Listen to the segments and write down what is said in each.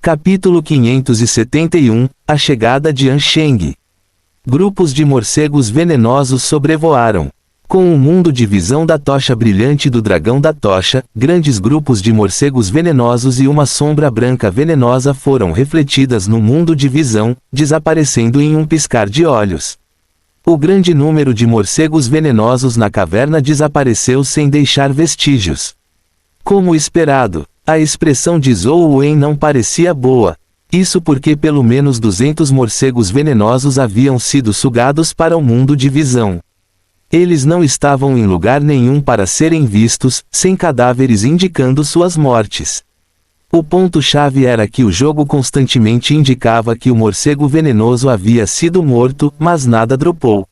Capítulo 571 – A chegada de Ansheng. Grupos de morcegos venenosos sobrevoaram. Com o mundo de visão da tocha brilhante do dragão da tocha, grandes grupos de morcegos venenosos e uma sombra branca venenosa foram refletidas no mundo de visão, desaparecendo em um piscar de olhos. O grande número de morcegos venenosos na caverna desapareceu sem deixar vestígios. Como esperado, a expressão de Zhou Wen não parecia boa. Isso porque pelo menos 200 morcegos venenosos haviam sido sugados para o mundo de visão. Eles não estavam em lugar nenhum para serem vistos, sem cadáveres indicando suas mortes. O ponto-chave era que o jogo constantemente indicava que o morcego venenoso havia sido morto, mas nada dropou.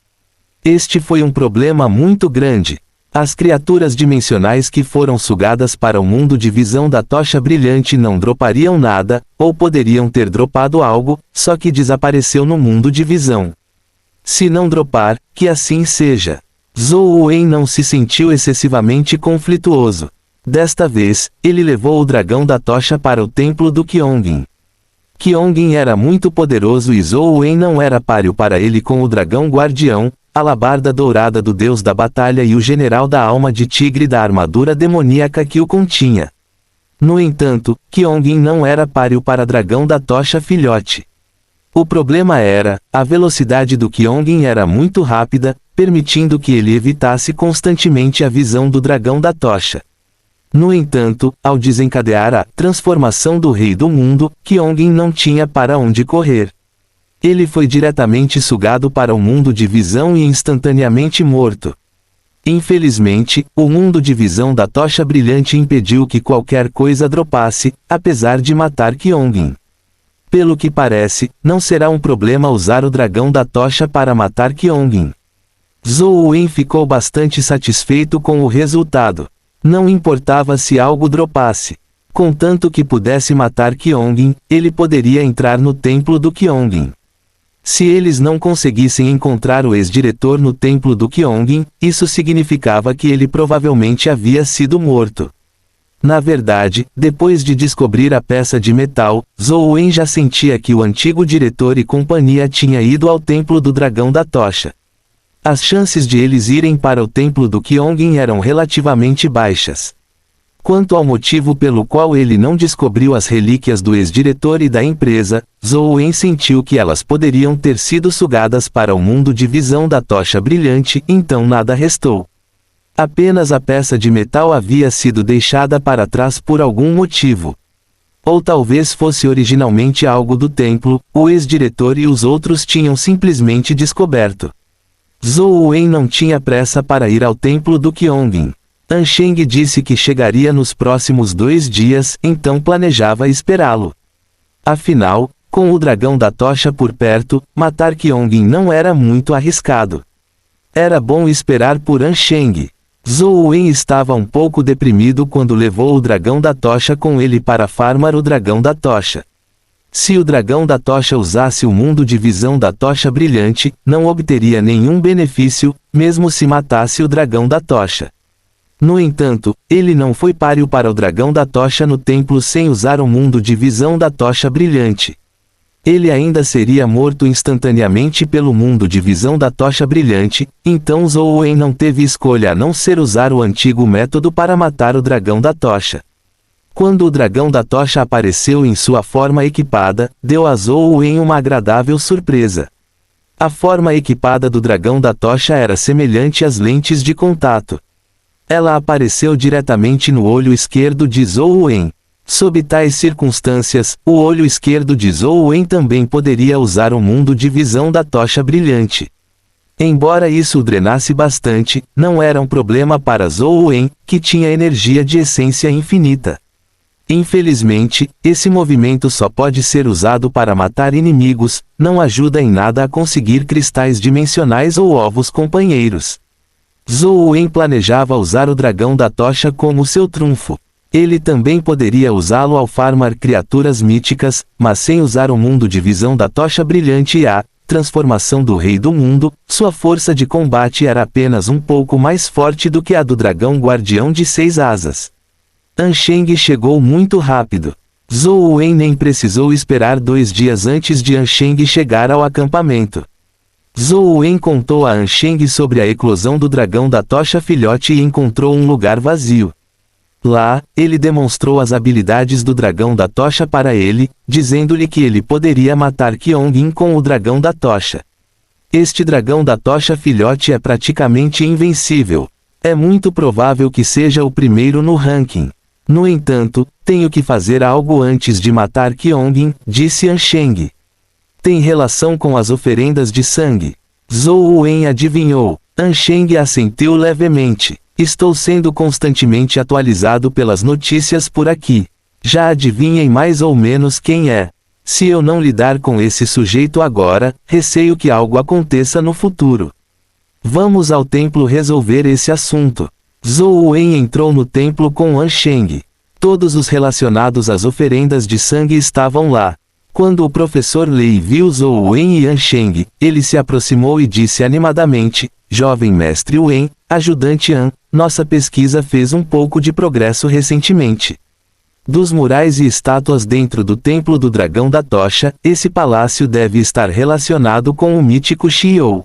Este foi um problema muito grande. As criaturas dimensionais que foram sugadas para o mundo de visão da tocha brilhante não dropariam nada, ou poderiam ter dropado algo, só que desapareceu no mundo de visão. Se não dropar, que assim seja. Zhou Wen não se sentiu excessivamente conflituoso. Desta vez, ele levou o dragão da tocha para o templo do Kyongin. Kyongin era muito poderoso e Zhou Wen não era páreo para ele com o dragão guardião, a alabarda dourada do deus da batalha e o general da alma de tigre da armadura demoníaca que o continha. No entanto, Kyongin não era páreo para dragão da tocha filhote. O problema era, a velocidade do Kyongin era muito rápida, permitindo que ele evitasse constantemente a visão do dragão da tocha. No entanto, ao desencadear a transformação do rei do mundo, Kyongin não tinha para onde correr. Ele foi diretamente sugado para o mundo de visão e instantaneamente morto. Infelizmente, o mundo de visão da tocha brilhante impediu que qualquer coisa dropasse, apesar de matar Kyongin. Pelo que parece, não será um problema usar o dragão da tocha para matar Kyongin. Zhou Wen ficou bastante satisfeito com o resultado. Não importava se algo dropasse. Contanto que pudesse matar Kyongin, ele poderia entrar no templo do Kyongin. Se eles não conseguissem encontrar o ex-diretor no templo do Kyongin, isso significava que ele provavelmente havia sido morto. Na verdade, depois de descobrir a peça de metal, Zhou Wen já sentia que o antigo diretor e companhia tinha ido ao templo do dragão da tocha. As chances de eles irem para o templo do Kyongin eram relativamente baixas. Quanto ao motivo pelo qual ele não descobriu as relíquias do ex-diretor e da empresa, Zhou Wen sentiu que elas poderiam ter sido sugadas para o mundo de visão da tocha brilhante, então nada restou. Apenas a peça de metal havia sido deixada para trás por algum motivo. Ou talvez fosse originalmente algo do templo, o ex-diretor e os outros tinham simplesmente descoberto. Zhou Wen não tinha pressa para ir ao templo do Kyongin. Ansheng disse que chegaria nos próximos 2 dias, então planejava esperá-lo. Afinal, com o dragão da tocha por perto, matar Kyongin não era muito arriscado. Era bom esperar por Ansheng. Zhou Wen estava um pouco deprimido quando levou o dragão da tocha com ele para farmar o dragão da tocha. Se o dragão da tocha usasse o mundo de visão da tocha brilhante, não obteria nenhum benefício, mesmo se matasse o dragão da tocha. No entanto, ele não foi páreo para o dragão da tocha no templo sem usar o mundo de visão da tocha brilhante. Ele ainda seria morto instantaneamente pelo mundo de visão da tocha brilhante, então Zhou Wen não teve escolha a não ser usar o antigo método para matar o dragão da tocha. Quando o dragão da tocha apareceu em sua forma equipada, deu a Zhou Wen uma agradável surpresa. A forma equipada do dragão da tocha era semelhante às lentes de contato. Ela apareceu diretamente no olho esquerdo de Zhou Wen. Sob tais circunstâncias, o olho esquerdo de Zhou Wen também poderia usar o mundo de visão da tocha brilhante. Embora isso o drenasse bastante, não era um problema para Zhou Wen, que tinha energia de essência infinita. Infelizmente, esse movimento só pode ser usado para matar inimigos, não ajuda em nada a conseguir cristais dimensionais ou ovos companheiros. Zhou Wen planejava usar o dragão da tocha como seu trunfo. Ele também poderia usá-lo ao farmar criaturas míticas, mas sem usar o mundo de visão da tocha brilhante e a transformação do rei do mundo, sua força de combate era apenas um pouco mais forte do que a do dragão guardião de 6 asas. Ansheng chegou muito rápido. Zhou Wen nem precisou esperar 2 dias antes de Ansheng chegar ao acampamento. Zhou Wen contou a Ansheng sobre a eclosão do dragão da tocha filhote e encontrou um lugar vazio. Lá, ele demonstrou as habilidades do dragão da tocha para ele, dizendo-lhe que ele poderia matar Kyongin com o dragão da tocha. Este dragão da tocha filhote é praticamente invencível. É muito provável que seja o primeiro no ranking. No entanto, tenho que fazer algo antes de matar Kyongin, disse Ansheng. Tem relação com as oferendas de sangue. Zhou Wen adivinhou. Ansheng assentiu levemente. Estou sendo constantemente atualizado pelas notícias por aqui. Já adivinhem mais ou menos quem é. Se eu não lidar com esse sujeito agora, receio que algo aconteça no futuro. Vamos ao templo resolver esse assunto. Zhou Wen entrou no templo com Ansheng. Todos os relacionados às oferendas de sangue estavam lá. Quando o professor Lei viu Zhou Wen e Ansheng, ele se aproximou e disse animadamente: Jovem mestre Wen, ajudante An, nossa pesquisa fez um pouco de progresso recentemente. Dos murais e estátuas dentro do Templo do Dragão da Tocha, esse palácio deve estar relacionado com o mítico Xiou.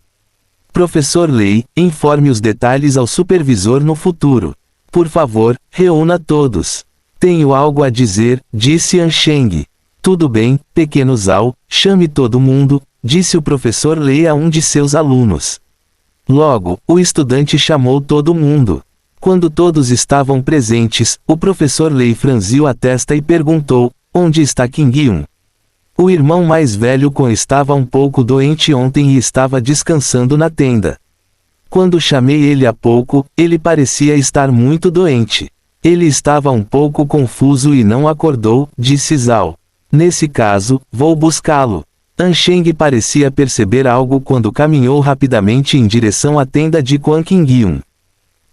Professor Lei, informe os detalhes ao supervisor no futuro. Por favor, reúna todos. Tenho algo a dizer, disse Ansheng. Tudo bem, pequeno Zhao, chame todo mundo, disse o professor Lei a um de seus alunos. Logo, o estudante chamou todo mundo. Quando todos estavam presentes, o professor Lei franziu a testa e perguntou: onde está Qingyun? O irmão mais velho Quan estava um pouco doente ontem e estava descansando na tenda. Quando chamei ele há pouco, ele parecia estar muito doente. Ele estava um pouco confuso e não acordou, disse Zhao. Nesse caso, vou buscá-lo. Ansheng parecia perceber algo quando caminhou rapidamente em direção à tenda de Quan Qingyun.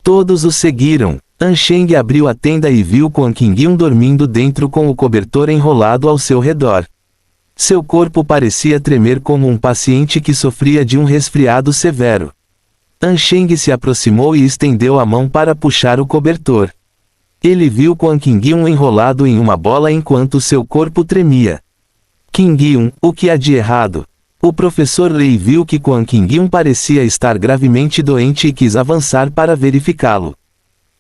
Todos o seguiram. Ansheng abriu a tenda e viu Quan Qingyun dormindo dentro com o cobertor enrolado ao seu redor. Seu corpo parecia tremer como um paciente que sofria de um resfriado severo. Ansheng se aproximou e estendeu a mão para puxar o cobertor. Ele viu Quan Qingyun enrolado em uma bola enquanto seu corpo tremia. Qingyun, o que há de errado? O professor Lei viu que Quan Qingyun parecia estar gravemente doente e quis avançar para verificá-lo.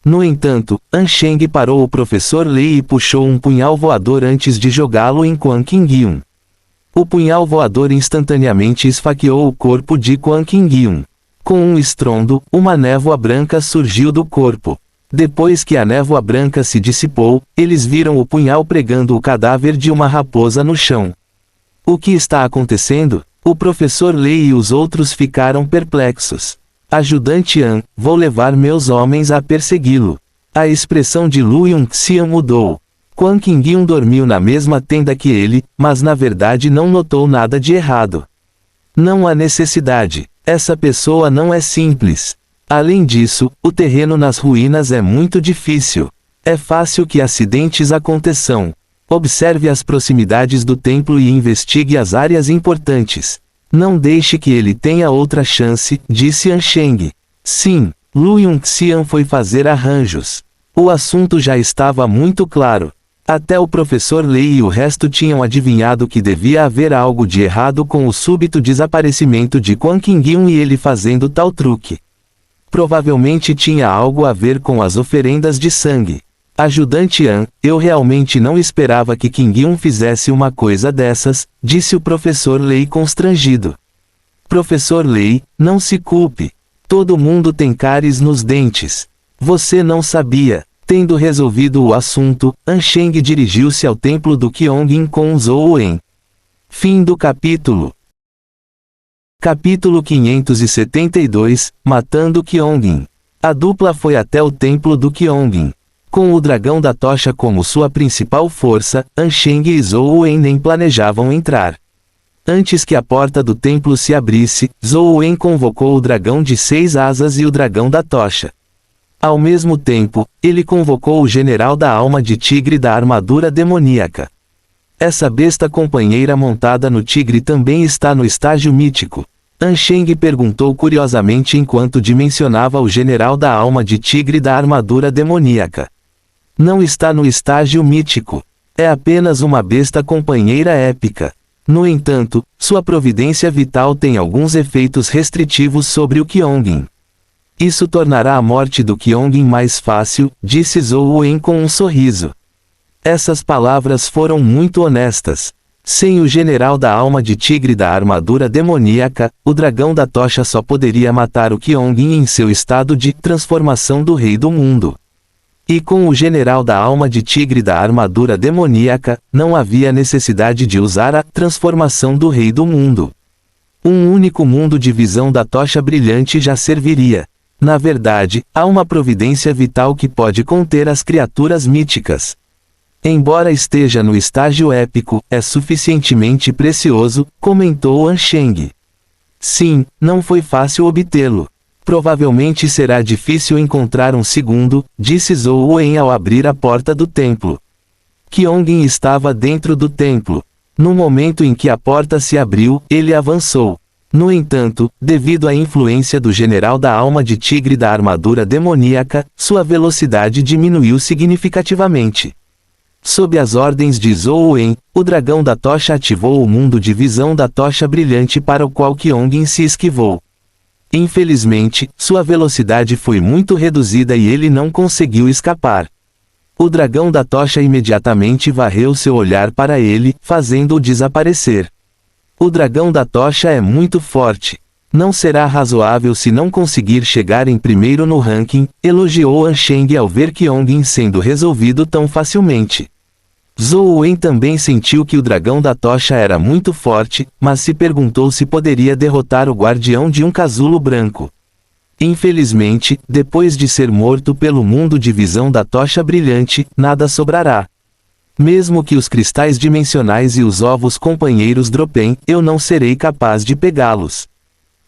No entanto, Ansheng parou o professor Lei e puxou um punhal voador antes de jogá-lo em Quan Qingyun. O punhal voador instantaneamente esfaqueou o corpo de Quan Qingyun. Com um estrondo, uma névoa branca surgiu do corpo. Depois que a névoa branca se dissipou, eles viram o punhal pregando o cadáver de uma raposa no chão. O que está acontecendo? O professor Lei e os outros ficaram perplexos. Ajudante An, vou levar meus homens a persegui-lo. A expressão de Lu Yongxian mudou. Quan Qingyun dormiu na mesma tenda que ele, mas na verdade não notou nada de errado. Não há necessidade. Essa pessoa não é simples. Além disso, o terreno nas ruínas é muito difícil. É fácil que acidentes aconteçam. Observe as proximidades do templo e investigue as áreas importantes. Não deixe que ele tenha outra chance, disse Ansheng. Sim, Lu Yongxian foi fazer arranjos. O assunto já estava muito claro. Até o professor Lei e o resto tinham adivinhado que devia haver algo de errado com o súbito desaparecimento de Quan Qingyun e ele fazendo tal truque. Provavelmente tinha algo a ver com as oferendas de sangue. Ajudante An, eu realmente não esperava que Qingyun fizesse uma coisa dessas, disse o professor Lei constrangido. Professor Lei, não se culpe. Todo mundo tem cáries nos dentes. Você não sabia. Tendo resolvido o assunto, Ansheng dirigiu-se ao templo do Kyongin com Zhou Wen. Fim do capítulo. Capítulo 572, Matando Kyongin. A dupla foi até o templo do Kyongin. Com o dragão da tocha como sua principal força, Ansheng e Zhou Wen nem planejavam entrar. Antes que a porta do templo se abrisse, Zhou Wen convocou o dragão de 6 asas e o dragão da tocha. Ao mesmo tempo, ele convocou o general da alma de tigre da armadura demoníaca. Essa besta companheira montada no tigre também está no estágio mítico. Ansheng perguntou curiosamente enquanto dimensionava o general da alma de tigre da armadura demoníaca. Não está no estágio mítico. É apenas uma besta companheira épica. No entanto, sua providência vital tem alguns efeitos restritivos sobre o Kyongin. Isso tornará a morte do Kyongin mais fácil, disse Zhou Wen com um sorriso. Essas palavras foram muito honestas. Sem o general da alma de tigre da armadura demoníaca, o dragão da tocha só poderia matar o Kyongin em seu estado de transformação do rei do mundo. E com o general da alma de tigre da armadura demoníaca, não havia necessidade de usar a transformação do rei do mundo. Um único mundo de visão da tocha brilhante já serviria. Na verdade, há uma providência vital que pode conter as criaturas míticas. Embora esteja no estágio épico, é suficientemente precioso, comentou Ansheng. Sim, não foi fácil obtê-lo. Provavelmente será difícil encontrar um segundo, disse Zhou Wen ao abrir a porta do templo. Kyongin estava dentro do templo. No momento em que a porta se abriu, ele avançou. No entanto, devido à influência do general da alma de tigre da armadura demoníaca, sua velocidade diminuiu significativamente. Sob as ordens de Zhou Wen, o dragão da tocha ativou o mundo de visão da tocha brilhante para o qual Kyongin se esquivou. Infelizmente, sua velocidade foi muito reduzida e ele não conseguiu escapar. O dragão da tocha imediatamente varreu seu olhar para ele, fazendo-o desaparecer. O dragão da tocha é muito forte. Não será razoável se não conseguir chegar em primeiro no ranking, elogiou Ansheng ao ver Kyongin sendo resolvido tão facilmente. Zhou Wen também sentiu que o dragão da tocha era muito forte, mas se perguntou se poderia derrotar o guardião de um casulo branco. Infelizmente, depois de ser morto pelo mundo de visão da tocha brilhante, nada sobrará. Mesmo que os cristais dimensionais e os ovos companheiros dropem, eu não serei capaz de pegá-los.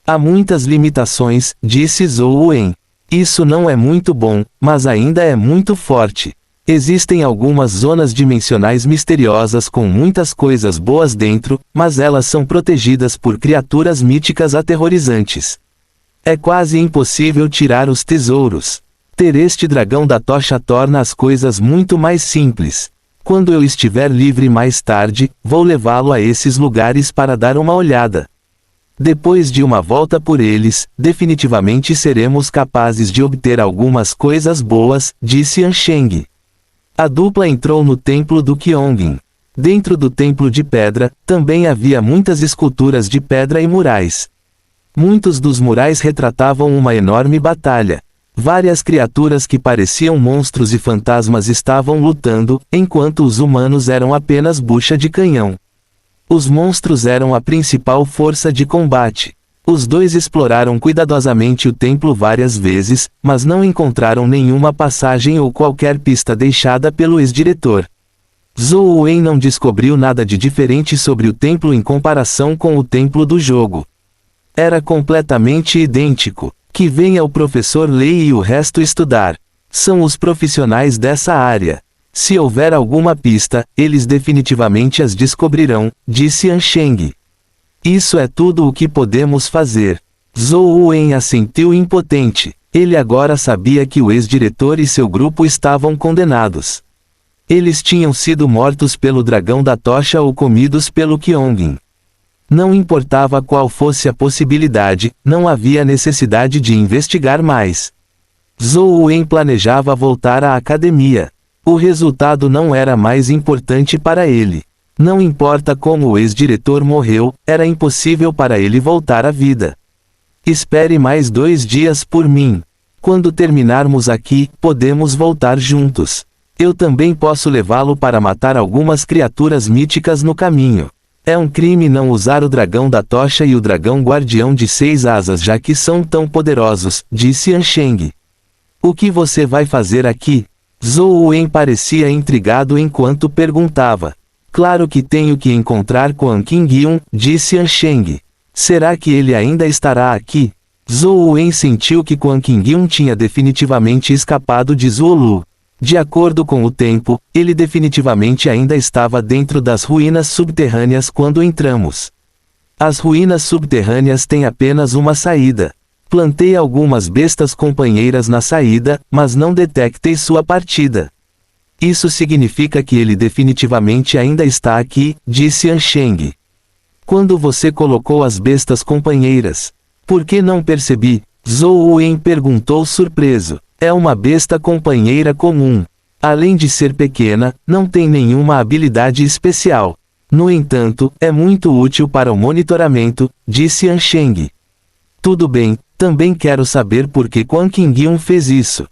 Há muitas limitações, disse Zhou Wen. Isso não é muito bom, mas ainda é muito forte. Existem algumas zonas dimensionais misteriosas com muitas coisas boas dentro, mas elas são protegidas por criaturas míticas aterrorizantes. É quase impossível tirar os tesouros. Ter este dragão da tocha torna as coisas muito mais simples. Quando eu estiver livre mais tarde, vou levá-lo a esses lugares para dar uma olhada. Depois de uma volta por eles, definitivamente seremos capazes de obter algumas coisas boas, disse Ansheng. A dupla entrou no templo do Kyongin. Dentro do templo de pedra, também havia muitas esculturas de pedra e murais. Muitos dos murais retratavam uma enorme batalha. Várias criaturas que pareciam monstros e fantasmas estavam lutando, enquanto os humanos eram apenas bucha de canhão. Os monstros eram a principal força de combate. Os dois exploraram cuidadosamente o templo várias vezes, mas não encontraram nenhuma passagem ou qualquer pista deixada pelo ex-diretor. Zhou Wen não descobriu nada de diferente sobre o templo em comparação com o templo do jogo. Era completamente idêntico. Que venha o professor Lei e o resto estudar. São os profissionais dessa área. Se houver alguma pista, eles definitivamente as descobrirão, disse Ansheng. Isso é tudo o que podemos fazer. Zhou Wen assentiu impotente. Ele agora sabia que o ex-diretor e seu grupo estavam condenados. Eles tinham sido mortos pelo dragão da tocha ou comidos pelo Kyongin. Não importava qual fosse a possibilidade, não havia necessidade de investigar mais. Zhou Wen planejava voltar à academia. O resultado não era mais importante para ele. Não importa como o ex-diretor morreu, era impossível para ele voltar à vida. Espere mais 2 dias por mim. Quando terminarmos aqui, podemos voltar juntos. Eu também posso levá-lo para matar algumas criaturas míticas no caminho. É um crime não usar o dragão da tocha e o dragão guardião de 6 asas já que são tão poderosos, disse Ansheng. O que você vai fazer aqui? Zhou Wen parecia intrigado enquanto perguntava. Claro que tenho que encontrar Quan Qingyun, disse Ansheng. Será que ele ainda estará aqui? Zhou Wen sentiu que Quan Qingyun tinha definitivamente escapado de Zuolu. De acordo com o tempo, ele definitivamente ainda estava dentro das ruínas subterrâneas quando entramos. As ruínas subterrâneas têm apenas uma saída. Plantei algumas bestas companheiras na saída, mas não detectei sua partida. Isso significa que ele definitivamente ainda está aqui, disse Ansheng. Quando você colocou as bestas companheiras? Por que não percebi? Zhou Wen perguntou surpreso. É uma besta companheira comum. Além de ser pequena, não tem nenhuma habilidade especial. No entanto, é muito útil para o monitoramento, disse Ansheng. Tudo bem, também quero saber por que Quan Qingyun fez isso.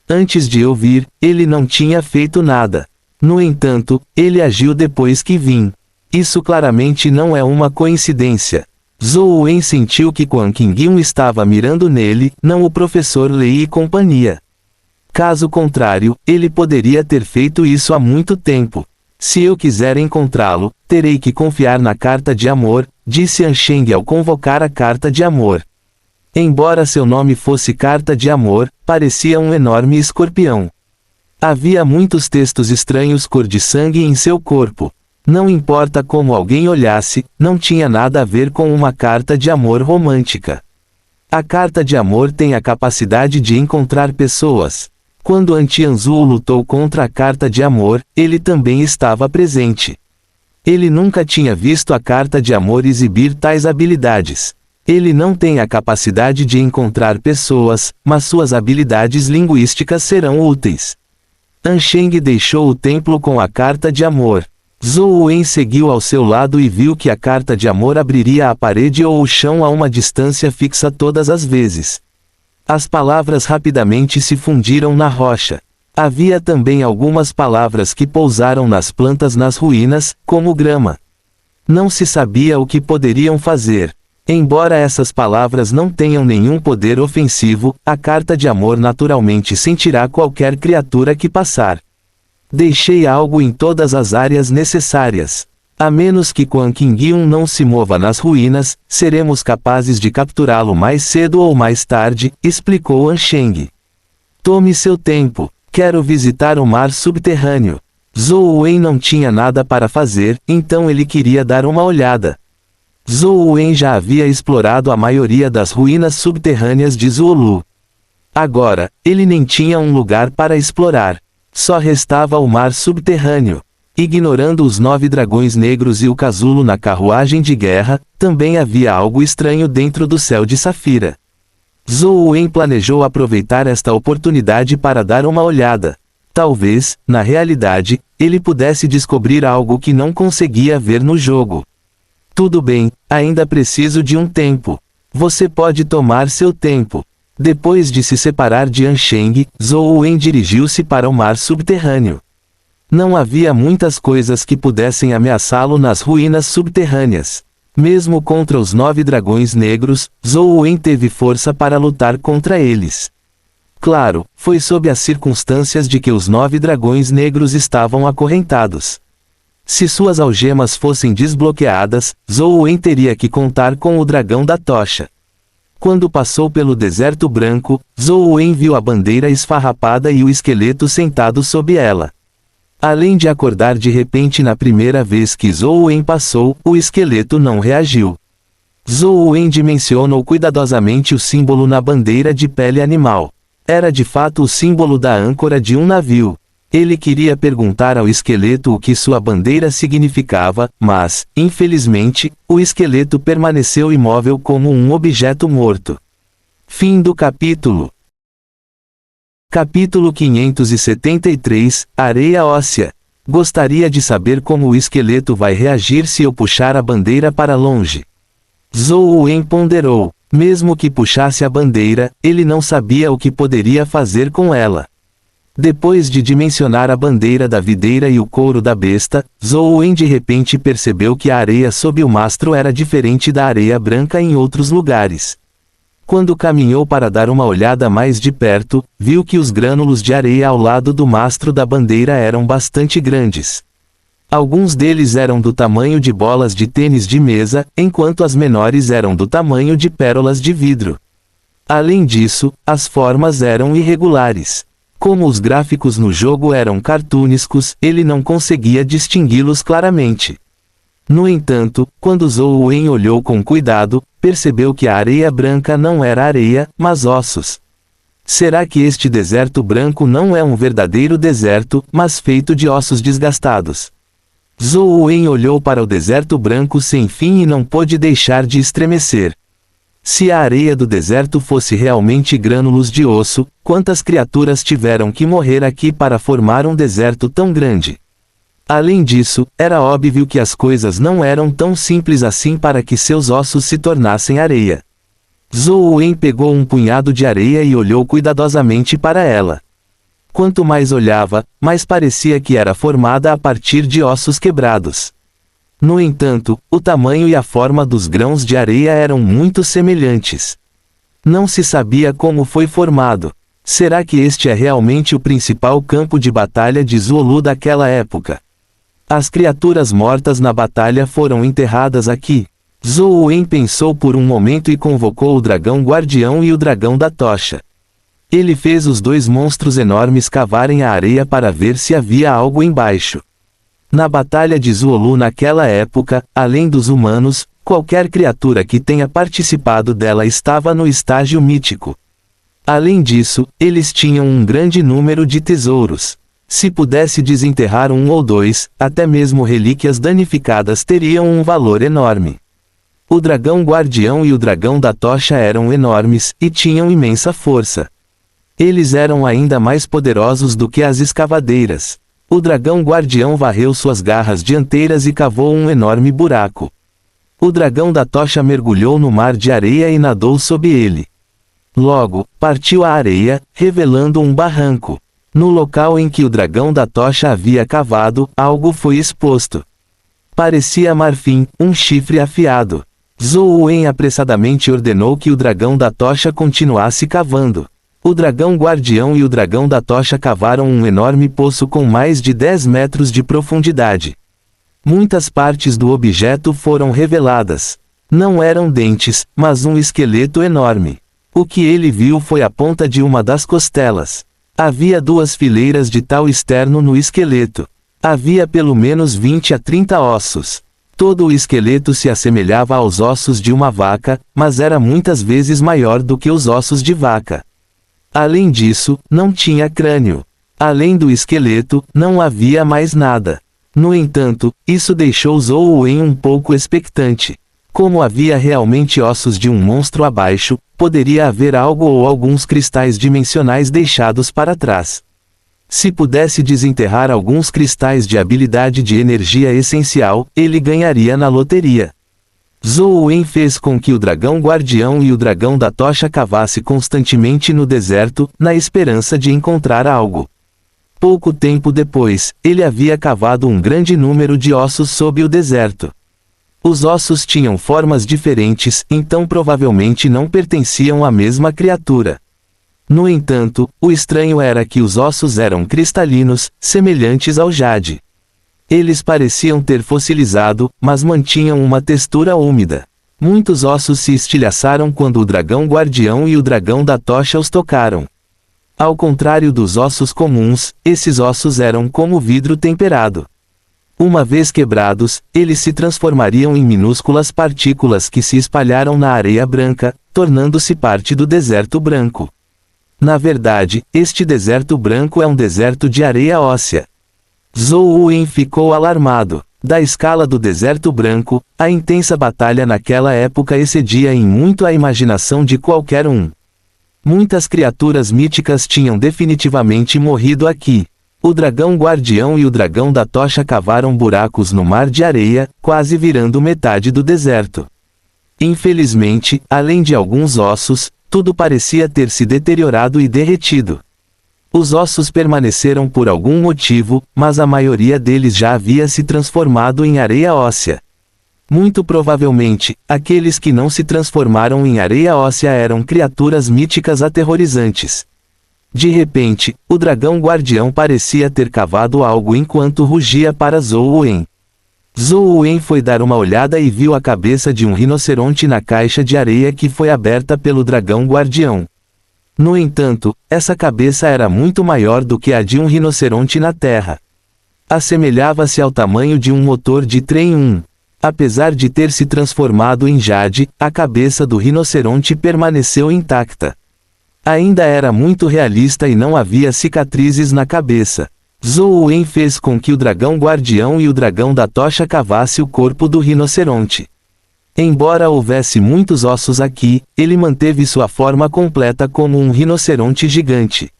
Antes de eu vir, ele não tinha feito nada. No entanto, ele agiu depois que vim. Isso claramente não é uma coincidência. Zhou Wen sentiu que Quan Qingyun estava mirando nele, não o professor Lei e companhia. Caso contrário, ele poderia ter feito isso há muito tempo. Se eu quiser encontrá-lo, terei que confiar na carta de amor, disse Ansheng ao convocar a carta de amor. Embora seu nome fosse Carta de Amor, parecia um enorme escorpião. Havia muitos textos estranhos cor de sangue em seu corpo. Não importa como alguém olhasse, não tinha nada a ver com uma carta de amor romântica. A carta de amor tem a capacidade de encontrar pessoas. Quando Antianzu lutou contra a carta de amor, ele também estava presente. Ele nunca tinha visto a carta de amor exibir tais habilidades. Ele não tem a capacidade de encontrar pessoas, mas suas habilidades linguísticas serão úteis. Ansheng deixou o templo com a carta de amor. Zhou Wen seguiu ao seu lado e viu que a carta de amor abriria a parede ou o chão a uma distância fixa todas as vezes. As palavras rapidamente se fundiram na rocha. Havia também algumas palavras que pousaram nas plantas nas ruínas, como grama. Não se sabia o que poderiam fazer. Embora essas palavras não tenham nenhum poder ofensivo, a carta de amor naturalmente sentirá qualquer criatura que passar. Deixei algo em todas as áreas necessárias. A menos que Quan Qingyun não se mova nas ruínas, seremos capazes de capturá-lo mais cedo ou mais tarde, explicou Ansheng. Tome seu tempo. Quero visitar o mar subterrâneo. Zhou Wen não tinha nada para fazer, então ele queria dar uma olhada. Zhou Wen já havia explorado a maioria das ruínas subterrâneas de Zuolu. Agora, ele nem tinha um lugar para explorar. Só restava o mar subterrâneo. Ignorando os 9 dragões negros e o casulo na carruagem de guerra, também havia algo estranho dentro do céu de Safira. Zhou Wen planejou aproveitar esta oportunidade para dar uma olhada. Talvez, na realidade, ele pudesse descobrir algo que não conseguia ver no jogo. Tudo bem, ainda preciso de um tempo. Você pode tomar seu tempo. Depois de se separar de Ansheng, Zhou Wen dirigiu-se para o mar subterrâneo. Não havia muitas coisas que pudessem ameaçá-lo nas ruínas subterrâneas. Mesmo contra os 9 dragões negros, Zhou Wen teve força para lutar contra eles. Claro, foi sob as circunstâncias de que os 9 dragões negros estavam acorrentados. Se suas algemas fossem desbloqueadas, Zhou Wen teria que contar com o dragão da tocha. Quando passou pelo deserto branco, Zhou Wen viu a bandeira esfarrapada e o esqueleto sentado sob ela. Além de acordar de repente na primeira vez que Zhou Wen passou, o esqueleto não reagiu. Zhou Wen dimensionou cuidadosamente o símbolo na bandeira de pele animal. Era de fato o símbolo da âncora de um navio. Ele queria perguntar ao esqueleto o que sua bandeira significava, mas, infelizmente, o esqueleto permaneceu imóvel como um objeto morto. Fim do capítulo. Capítulo 573, Areia Óssea. Gostaria de saber como o esqueleto vai reagir se eu puxar a bandeira para longe. Zhou Wen ponderou. Mesmo que puxasse a bandeira, ele não sabia o que poderia fazer com ela. Depois de dimensionar a bandeira da videira e o couro da besta, Zhou Wen de repente percebeu que a areia sob o mastro era diferente da areia branca em outros lugares. Quando caminhou para dar uma olhada mais de perto, viu que os grânulos de areia ao lado do mastro da bandeira eram bastante grandes. Alguns deles eram do tamanho de bolas de tênis de mesa, enquanto as menores eram do tamanho de pérolas de vidro. Além disso, as formas eram irregulares. Como os gráficos no jogo eram cartunescos, ele não conseguia distingui-los claramente. No entanto, quando Zhou Wen olhou com cuidado, percebeu que a areia branca não era areia, mas ossos. Será que este deserto branco não é um verdadeiro deserto, mas feito de ossos desgastados? Zhou Wen olhou para o deserto branco sem fim e não pôde deixar de estremecer. Se a areia do deserto fosse realmente grânulos de osso, quantas criaturas tiveram que morrer aqui para formar um deserto tão grande? Além disso, era óbvio que as coisas não eram tão simples assim para que seus ossos se tornassem areia. Zhou Wen pegou um punhado de areia e olhou cuidadosamente para ela. Quanto mais olhava, mais parecia que era formada a partir de ossos quebrados. No entanto, o tamanho e a forma dos grãos de areia eram muito semelhantes. Não se sabia como foi formado. Será que este é realmente o principal campo de batalha de Zuolu daquela época? As criaturas mortas na batalha foram enterradas aqui. Zhou Wen pensou por um momento e convocou o dragão guardião e o dragão da tocha. Ele fez os dois monstros enormes cavarem a areia para ver se havia algo embaixo. Na batalha de Zuolu naquela época, além dos humanos, qualquer criatura que tenha participado dela estava no estágio mítico. Além disso, eles tinham um grande número de tesouros. Se pudesse desenterrar um ou dois, até mesmo relíquias danificadas teriam um valor enorme. O dragão guardião e o dragão da tocha eram enormes, e tinham imensa força. Eles eram ainda mais poderosos do que as escavadeiras. O dragão guardião varreu suas garras dianteiras e cavou um enorme buraco. O dragão da tocha mergulhou no mar de areia e nadou sob ele. Logo, partiu a areia, revelando um barranco. No local em que o dragão da tocha havia cavado, algo foi exposto. Parecia marfim, um chifre afiado. Zhou Wen apressadamente ordenou que o dragão da tocha continuasse cavando. O dragão guardião e o dragão da tocha cavaram um enorme poço com mais de 10 metros de profundidade. Muitas partes do objeto foram reveladas. Não eram dentes, mas um esqueleto enorme. O que ele viu foi a ponta de uma das costelas. Havia 2 fileiras de tal externo no esqueleto. Havia pelo menos 20 a 30 ossos. Todo o esqueleto se assemelhava aos ossos de uma vaca, mas era muitas vezes maior do que os ossos de vaca. Além disso, não tinha crânio. Além do esqueleto, não havia mais nada. No entanto, isso deixou Zhou Wen um pouco expectante. Como havia realmente ossos de um monstro abaixo, poderia haver algo ou alguns cristais dimensionais deixados para trás. Se pudesse desenterrar alguns cristais de habilidade de energia essencial, ele ganharia na loteria. Zhou Wen fez com que o dragão guardião e o dragão da tocha cavasse constantemente no deserto, na esperança de encontrar algo. Pouco tempo depois, ele havia cavado um grande número de ossos sob o deserto. Os ossos tinham formas diferentes, então provavelmente não pertenciam à mesma criatura. No entanto, o estranho era que os ossos eram cristalinos, semelhantes ao jade. Eles pareciam ter fossilizado, mas mantinham uma textura úmida. Muitos ossos se estilhaçaram quando o dragão guardião e o dragão da tocha os tocaram. Ao contrário dos ossos comuns, esses ossos eram como vidro temperado. Uma vez quebrados, eles se transformariam em minúsculas partículas que se espalharam na areia branca, tornando-se parte do deserto branco. Na verdade, este deserto branco é um deserto de areia óssea. Zhou Wen ficou alarmado. Da escala do deserto branco, a intensa batalha naquela época excedia em muito a imaginação de qualquer um. Muitas criaturas míticas tinham definitivamente morrido aqui. O dragão guardião e o dragão da tocha cavaram buracos no mar de areia, quase virando metade do deserto. Infelizmente, além de alguns ossos, tudo parecia ter se deteriorado e derretido. Os ossos permaneceram por algum motivo, mas a maioria deles já havia se transformado em areia óssea. Muito provavelmente, aqueles que não se transformaram em areia óssea eram criaturas míticas aterrorizantes. De repente, o dragão guardião parecia ter cavado algo enquanto rugia para Zhou Wen. Zhou Wen foi dar uma olhada e viu a cabeça de um rinoceronte na caixa de areia que foi aberta pelo dragão guardião. No entanto, essa cabeça era muito maior do que a de um rinoceronte na Terra. Assemelhava-se ao tamanho de um motor de trem. Apesar de ter se transformado em jade, a cabeça do rinoceronte permaneceu intacta. Ainda era muito realista e não havia cicatrizes na cabeça. Zhou Wen fez com que o dragão guardião e o dragão da tocha cavasse o corpo do rinoceronte. Embora houvesse muitos ossos aqui, ele manteve sua forma completa como um rinoceronte gigante.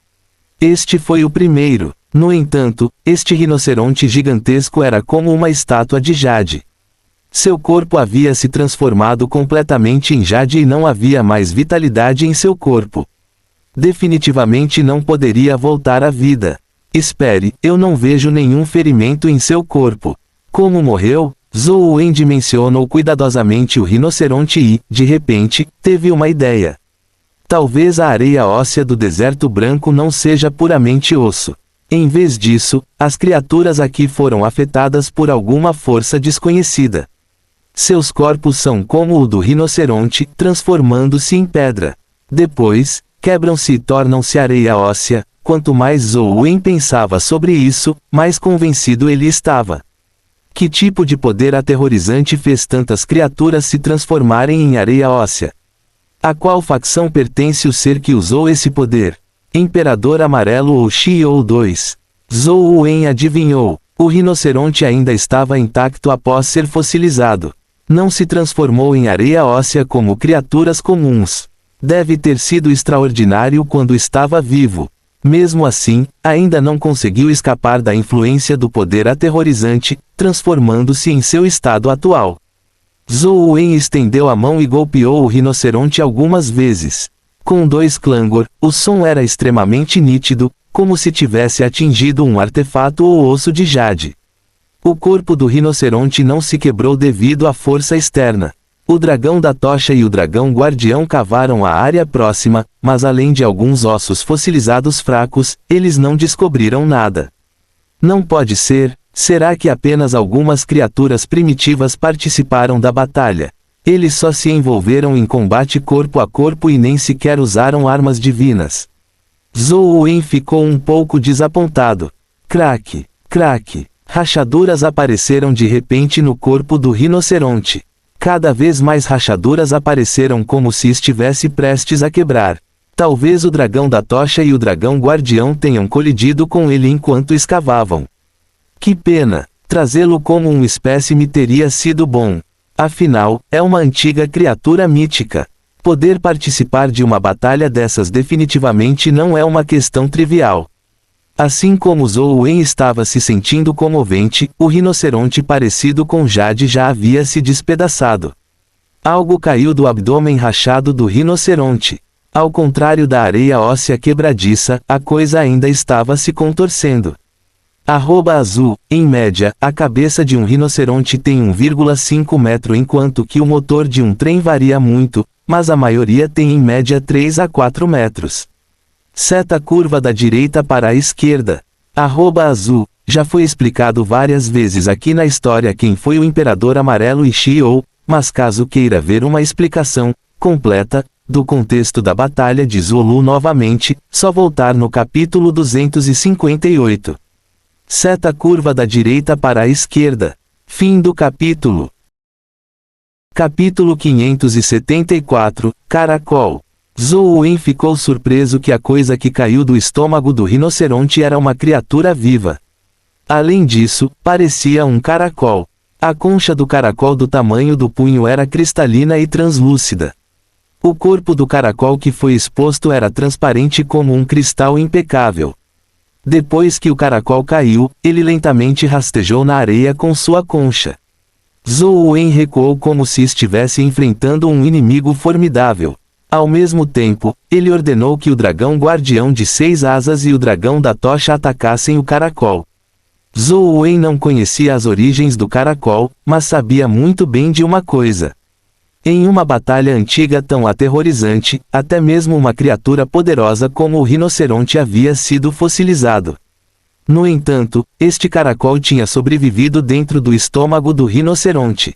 Este foi o primeiro. No entanto, este rinoceronte gigantesco era como uma estátua de jade. Seu corpo havia se transformado completamente em jade e não havia mais vitalidade em seu corpo. Definitivamente não poderia voltar à vida. Espere, eu não vejo nenhum ferimento em seu corpo. Como morreu? Zhou Wen dimensionou cuidadosamente o rinoceronte e, de repente, teve uma ideia. Talvez a areia óssea do deserto branco não seja puramente osso. Em vez disso, as criaturas aqui foram afetadas por alguma força desconhecida. Seus corpos são como o do rinoceronte, transformando-se em pedra. Depois, quebram-se e tornam-se areia óssea. Quanto mais Zhou Wen pensava sobre isso, mais convencido ele estava. Que tipo de poder aterrorizante fez tantas criaturas se transformarem em areia óssea? A qual facção pertence o ser que usou esse poder? Imperador Amarelo ou Xiou II? Zhou Wen adivinhou. O rinoceronte ainda estava intacto após ser fossilizado. Não se transformou em areia óssea como criaturas comuns. Deve ter sido extraordinário quando estava vivo. Mesmo assim, ainda não conseguiu escapar da influência do poder aterrorizante, transformando-se em seu estado atual. Zhou Wen estendeu a mão e golpeou o rinoceronte algumas vezes. Com 2 clangor, o som era extremamente nítido, como se tivesse atingido um artefato ou osso de jade. O corpo do rinoceronte não se quebrou devido à força externa. O dragão da tocha e o dragão guardião cavaram a área próxima, mas além de alguns ossos fossilizados fracos, eles não descobriram nada. Não pode ser. Será que apenas algumas criaturas primitivas participaram da batalha? Eles só se envolveram em combate corpo a corpo e nem sequer usaram armas divinas. Zhou Wen ficou um pouco desapontado. Craque, craque. Rachaduras apareceram de repente no corpo do rinoceronte. Cada vez mais rachaduras apareceram como se estivesse prestes a quebrar. Talvez o dragão da tocha e o dragão guardião tenham colidido com ele enquanto escavavam. Que pena! Trazê-lo como um espécime teria sido bom. Afinal, é uma antiga criatura mítica. Poder participar de uma batalha dessas definitivamente não é uma questão trivial. Assim como Zhou Wen estava se sentindo comovente, o rinoceronte parecido com jade já havia se despedaçado. Algo caiu do abdômen rachado do rinoceronte. Ao contrário da areia óssea quebradiça, a coisa ainda estava se contorcendo. @azul, em média, a cabeça de um rinoceronte tem 1,5 metro enquanto que o motor de um trem varia muito, mas a maioria tem em média 3 a 4 metros. Seta curva da direita para a esquerda. @azul, já foi explicado várias vezes aqui na história quem foi o Imperador Amarelo e Xiou, mas caso queira ver uma explicação completa do contexto da Batalha de Zulu novamente, só voltar no capítulo 258. Seta curva da direita para a esquerda. Fim do capítulo. Capítulo 574, Caracol. Zhou Wen ficou surpreso que a coisa que caiu do estômago do rinoceronte era uma criatura viva. Além disso, parecia um caracol. A concha do caracol do tamanho do punho era cristalina e translúcida. O corpo do caracol que foi exposto era transparente como um cristal impecável. Depois que o caracol caiu, ele lentamente rastejou na areia com sua concha. Zhou Wen recuou como se estivesse enfrentando um inimigo formidável. Ao mesmo tempo, ele ordenou que o dragão guardião de 6 asas e o dragão da tocha atacassem o caracol. Zhou Wen não conhecia as origens do caracol, mas sabia muito bem de uma coisa. Em uma batalha antiga tão aterrorizante, até mesmo uma criatura poderosa como o rinoceronte havia sido fossilizado. No entanto, este caracol tinha sobrevivido dentro do estômago do rinoceronte.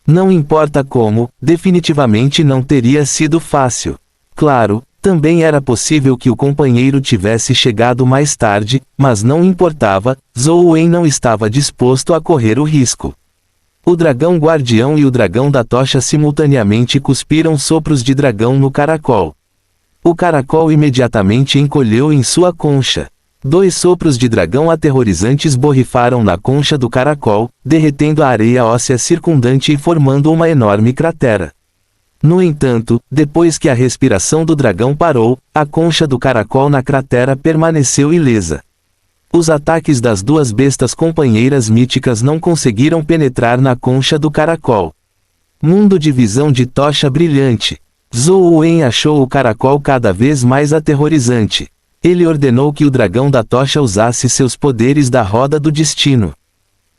Não importa como, definitivamente não teria sido fácil. Claro, também era possível que o companheiro tivesse chegado mais tarde, mas não importava, Zhou Wen não estava disposto a correr o risco. O dragão guardião e o dragão da tocha simultaneamente cuspiram sopros de dragão no caracol. O caracol imediatamente encolheu em sua concha. 2 sopros de dragão aterrorizantes borrifaram na concha do caracol, derretendo a areia óssea circundante e formando uma enorme cratera. No entanto, depois que a respiração do dragão parou, a concha do caracol na cratera permaneceu ilesa. Os ataques das 2 bestas companheiras míticas não conseguiram penetrar na concha do caracol. Mundo de visão de tocha brilhante. Zhou Wen achou o caracol cada vez mais aterrorizante. Ele ordenou que o dragão da tocha usasse seus poderes da roda do destino.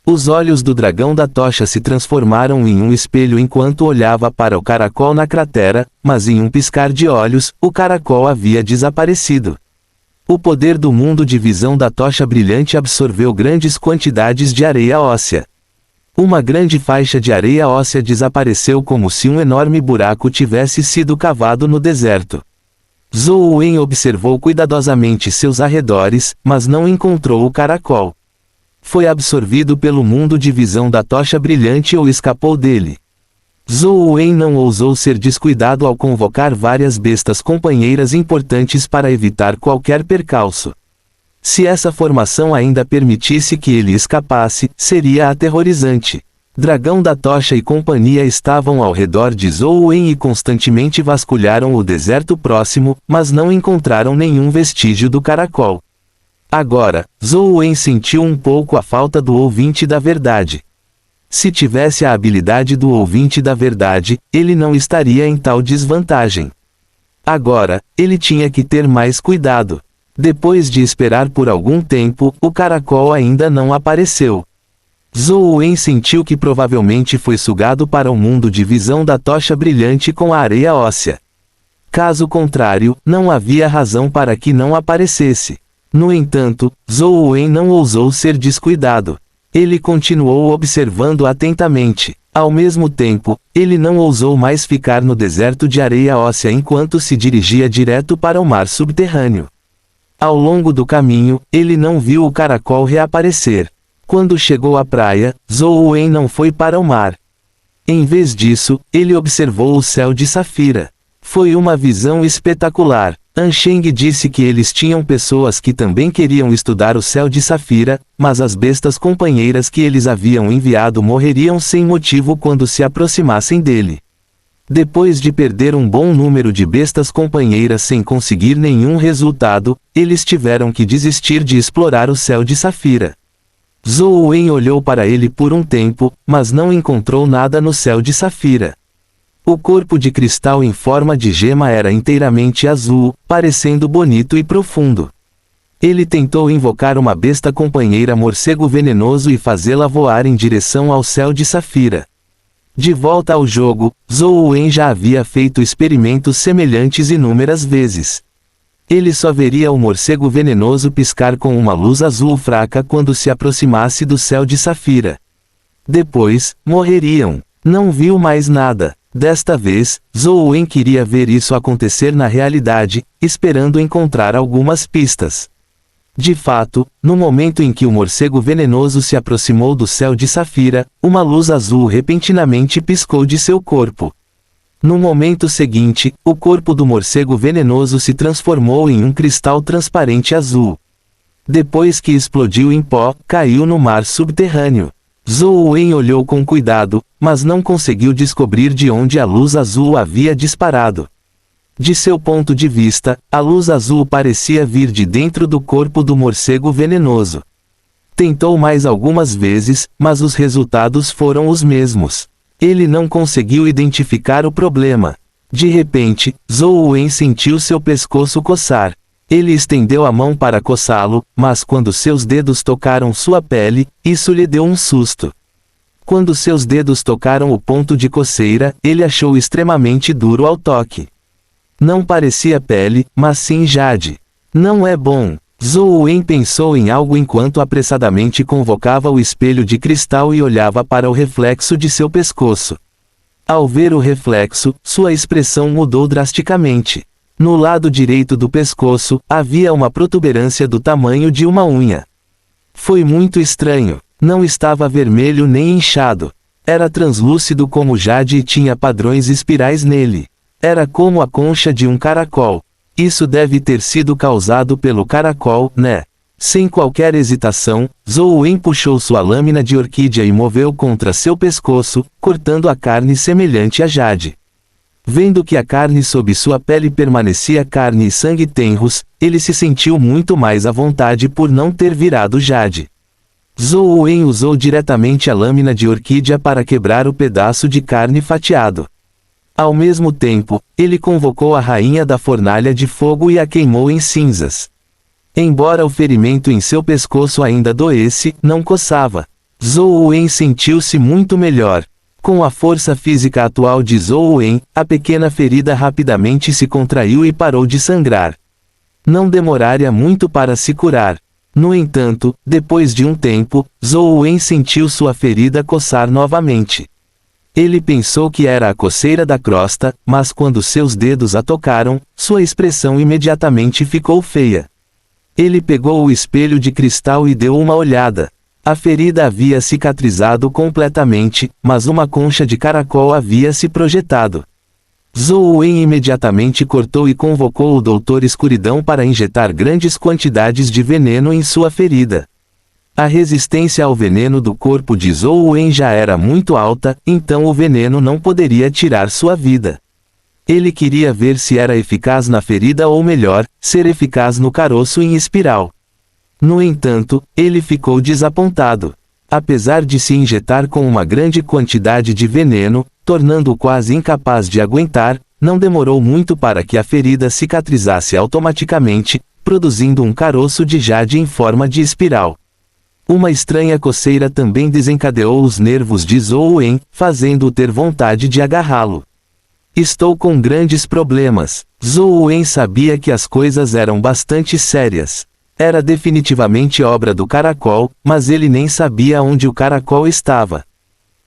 Os olhos do dragão da tocha se transformaram em um espelho enquanto olhava para o caracol na cratera, mas em um piscar de olhos, o caracol havia desaparecido. O poder do mundo de visão da tocha brilhante absorveu grandes quantidades de areia óssea. Uma grande faixa de areia óssea desapareceu como se um enorme buraco tivesse sido cavado no deserto. Zhou Wen observou cuidadosamente seus arredores, mas não encontrou o caracol. Foi absorvido pelo mundo de visão da tocha brilhante ou escapou dele. Zhou Wen não ousou ser descuidado ao convocar várias bestas companheiras importantes para evitar qualquer percalço. Se essa formação ainda permitisse que ele escapasse, seria aterrorizante. Dragão da Tocha e companhia estavam ao redor de Zhou Wen e constantemente vasculharam o deserto próximo, mas não encontraram nenhum vestígio do caracol. Agora, Zhou Wen sentiu um pouco a falta do ouvinte da verdade. Se tivesse a habilidade do ouvinte da verdade, ele não estaria em tal desvantagem. Agora, ele tinha que ter mais cuidado. Depois de esperar por algum tempo, o caracol ainda não apareceu. Zhou Wen sentiu que provavelmente foi sugado para o mundo de visão da tocha brilhante com a areia óssea. Caso contrário, não havia razão para que não aparecesse. No entanto, Zhou Wen não ousou ser descuidado. Ele continuou observando atentamente. Ao mesmo tempo, ele não ousou mais ficar no deserto de areia óssea enquanto se dirigia direto para o mar subterrâneo. Ao longo do caminho, ele não viu o caracol reaparecer. Quando chegou à praia, Zhou Wen não foi para o mar. Em vez disso, ele observou o céu de safira. Foi uma visão espetacular. Ansheng disse que eles tinham pessoas que também queriam estudar o céu de safira, mas as bestas companheiras que eles haviam enviado morreriam sem motivo quando se aproximassem dele. Depois de perder um bom número de bestas companheiras sem conseguir nenhum resultado, eles tiveram que desistir de explorar o céu de safira. Zhou Wen olhou para ele por um tempo, mas não encontrou nada no céu de safira. O corpo de cristal em forma de gema era inteiramente azul, parecendo bonito e profundo. Ele tentou invocar uma besta companheira morcego venenoso e fazê-la voar em direção ao céu de safira. De volta ao jogo, Zhou Wen já havia feito experimentos semelhantes inúmeras vezes. Ele só veria o morcego venenoso piscar com uma luz azul fraca quando se aproximasse do céu de safira. Depois, morreriam. Não viu mais nada. Desta vez, Zhou Wen queria ver isso acontecer na realidade, esperando encontrar algumas pistas. De fato, no momento em que o morcego venenoso se aproximou do céu de safira, uma luz azul repentinamente piscou de seu corpo. No momento seguinte, o corpo do morcego venenoso se transformou em um cristal transparente azul. Depois que explodiu em pó, caiu no mar subterrâneo. Zhou Wen olhou com cuidado, mas não conseguiu descobrir de onde a luz azul havia disparado. De seu ponto de vista, a luz azul parecia vir de dentro do corpo do morcego venenoso. Tentou mais algumas vezes, mas os resultados foram os mesmos. Ele não conseguiu identificar o problema. De repente, Zhou Wen sentiu seu pescoço coçar. Ele estendeu a mão para coçá-lo, mas quando seus dedos tocaram sua pele, isso lhe deu um susto. Quando seus dedos tocaram o ponto de coceira, ele achou extremamente duro ao toque. Não parecia pele, mas sim jade. Não é bom. Zhou Wen pensou em algo enquanto apressadamente convocava o espelho de cristal e olhava para o reflexo de seu pescoço. Ao ver o reflexo, sua expressão mudou drasticamente. No lado direito do pescoço, havia uma protuberância do tamanho de uma unha. Foi muito estranho. Não estava vermelho nem inchado. Era translúcido como jade e tinha padrões espirais nele. Era como a concha de um caracol. Isso deve ter sido causado pelo caracol, né? Sem qualquer hesitação, Zhou Wen puxou sua lâmina de orquídea e moveu contra seu pescoço, cortando a carne semelhante a jade. Vendo que a carne sob sua pele permanecia carne e sangue tenros, ele se sentiu muito mais à vontade por não ter virado jade. Zhou Wen usou diretamente a lâmina de orquídea para quebrar o pedaço de carne fatiado. Ao mesmo tempo, ele convocou a rainha da fornalha de fogo e a queimou em cinzas. Embora o ferimento em seu pescoço ainda doesse, não coçava. Zhou Wen sentiu-se muito melhor. Com a força física atual de Zhou Wen, a pequena ferida rapidamente se contraiu e parou de sangrar. Não demoraria muito para se curar. No entanto, depois de um tempo, Zhou Wen sentiu sua ferida coçar novamente. Ele pensou que era a coceira da crosta, mas quando seus dedos a tocaram, sua expressão imediatamente ficou feia. Ele pegou o espelho de cristal e deu uma olhada. A ferida havia cicatrizado completamente, mas uma concha de caracol havia se projetado. Zhou Wen imediatamente cortou e convocou o Doutor Escuridão para injetar grandes quantidades de veneno em sua ferida. A resistência ao veneno do corpo de Zhou Wen já era muito alta, então o veneno não poderia tirar sua vida. Ele queria ver se era eficaz na ferida ou melhor, ser eficaz no caroço em espiral. No entanto, ele ficou desapontado. Apesar de se injetar com uma grande quantidade de veneno, tornando-o quase incapaz de aguentar, não demorou muito para que a ferida cicatrizasse automaticamente, produzindo um caroço de jade em forma de espiral. Uma estranha coceira também desencadeou os nervos de Zhou Wen, fazendo-o ter vontade de agarrá-lo. Estou com grandes problemas. Zhou Wen sabia que as coisas eram bastante sérias. Era definitivamente obra do caracol, mas ele nem sabia onde o caracol estava.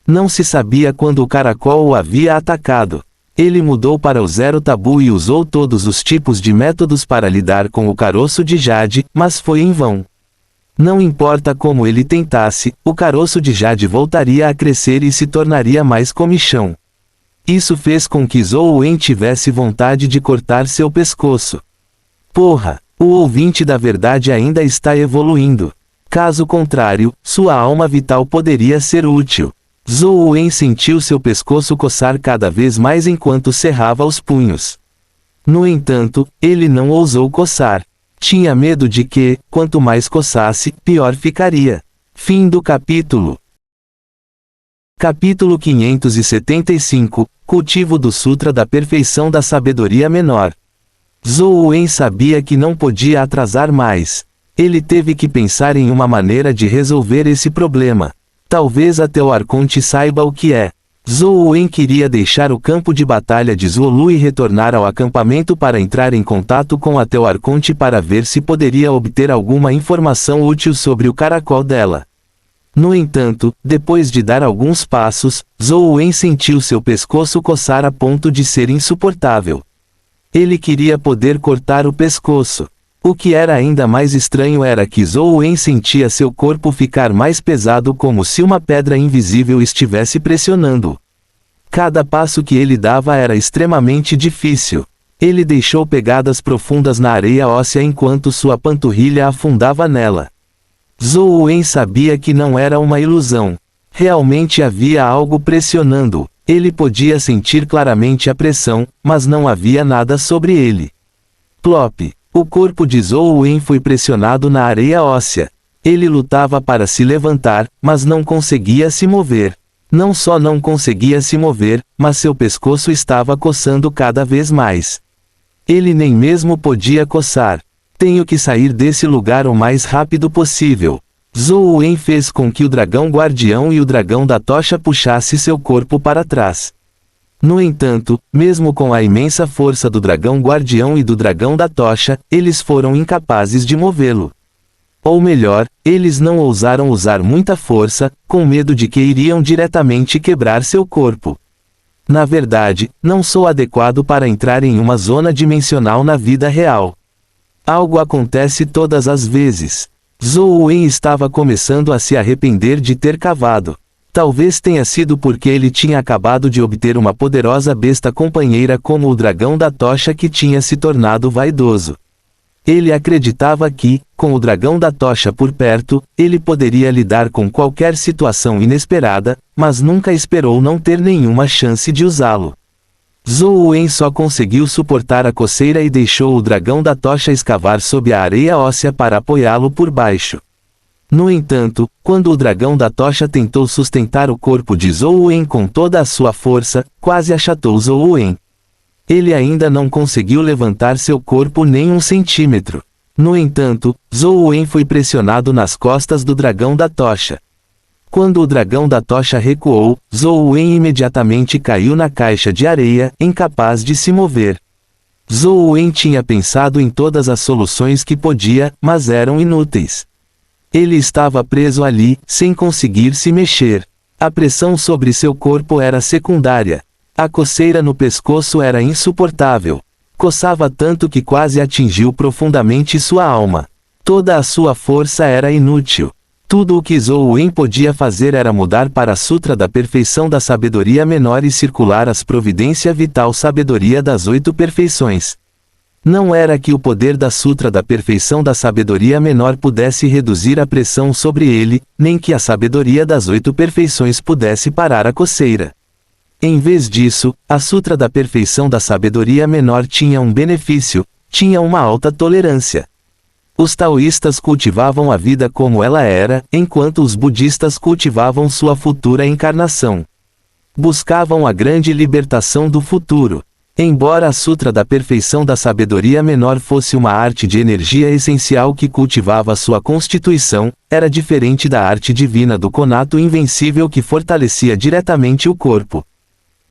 Não se sabia quando o caracol o havia atacado. Ele mudou para o zero tabu e usou todos os tipos de métodos para lidar com o caroço de jade, mas foi em vão. Não importa como ele tentasse, o caroço de jade voltaria a crescer e se tornaria mais comichão. Isso fez com que Zhou Wen tivesse vontade de cortar seu pescoço. Porra! O ouvinte da verdade ainda está evoluindo. Caso contrário, sua alma vital poderia ser útil. Zhou Wen sentiu seu pescoço coçar cada vez mais enquanto cerrava os punhos. No entanto, ele não ousou coçar. Tinha medo de que, quanto mais coçasse, pior ficaria. Fim do capítulo. Capítulo 575 – Cultivo do Sutra da Perfeição da Sabedoria Menor. Zhou Wen sabia que não podia atrasar mais. Ele teve que pensar em uma maneira de resolver esse problema. Talvez até o Arconte saiba o que é. Zhou Wen queria deixar o campo de batalha de Zhuolu e retornar ao acampamento para entrar em contato com a Teu Arconte para ver se poderia obter alguma informação útil sobre o caracol dela. No entanto, depois de dar alguns passos, Zhou Wen sentiu seu pescoço coçar a ponto de ser insuportável. Ele queria poder cortar o pescoço. O que era ainda mais estranho era que Zhou Wen sentia seu corpo ficar mais pesado como se uma pedra invisível estivesse pressionando-o. Cada passo que ele dava era extremamente difícil. Ele deixou pegadas profundas na areia óssea enquanto sua panturrilha afundava nela. Zhou Wen sabia que não era uma ilusão. Realmente havia algo pressionando-o. Ele podia sentir claramente a pressão, mas não havia nada sobre ele. Plop! O corpo de Zhou Wen foi pressionado na areia óssea. Ele lutava para se levantar, mas não conseguia se mover. Não só não conseguia se mover, mas seu pescoço estava coçando cada vez mais. Ele nem mesmo podia coçar. Tenho que sair desse lugar o mais rápido possível. Zhou Wen fez com que o dragão guardião e o dragão da tocha puxasse seu corpo para trás. No entanto, mesmo com a imensa força do dragão guardião e do dragão da tocha, eles foram incapazes de movê-lo. Ou melhor, eles não ousaram usar muita força, com medo de que iriam diretamente quebrar seu corpo. Na verdade, não sou adequado para entrar em uma zona dimensional na vida real. Algo acontece todas as vezes. Zhou Wen estava começando a se arrepender de ter cavado. Talvez tenha sido porque ele tinha acabado de obter uma poderosa besta companheira como o dragão da tocha que tinha se tornado vaidoso. Ele acreditava que, com o dragão da tocha por perto, ele poderia lidar com qualquer situação inesperada, mas nunca esperou não ter nenhuma chance de usá-lo. Zhou Wen só conseguiu suportar a coceira e deixou o dragão da tocha escavar sob a areia óssea para apoiá-lo por baixo. No entanto, quando o dragão da tocha tentou sustentar o corpo de Zhou Wen com toda a sua força, quase achatou Zhou Wen. Ele ainda não conseguiu levantar seu corpo nem 1 centímetro. No entanto, Zhou Wen foi pressionado nas costas do dragão da tocha. Quando o dragão da tocha recuou, Zhou Wen imediatamente caiu na caixa de areia, incapaz de se mover. Zhou Wen tinha pensado em todas as soluções que podia, mas eram inúteis. Ele estava preso ali, sem conseguir se mexer. A pressão sobre seu corpo era secundária. A coceira no pescoço era insuportável. Coçava tanto que quase atingiu profundamente sua alma. Toda a sua força era inútil. Tudo o que Zhou Wen podia fazer era mudar para a Sutra da Perfeição da Sabedoria Menor e circular as Providência Vital Sabedoria das 8 Perfeições. Não era que o poder da Sutra da Perfeição da Sabedoria Menor pudesse reduzir a pressão sobre ele, nem que a sabedoria das 8 perfeições pudesse parar a coceira. Em vez disso, a Sutra da Perfeição da Sabedoria Menor tinha um benefício, tinha uma alta tolerância. Os taoístas cultivavam a vida como ela era, enquanto os budistas cultivavam sua futura encarnação. Buscavam a grande libertação do futuro. Embora a Sutra da Perfeição da Sabedoria Menor fosse uma arte de energia essencial que cultivava sua constituição, era diferente da arte divina do conato invencível que fortalecia diretamente o corpo.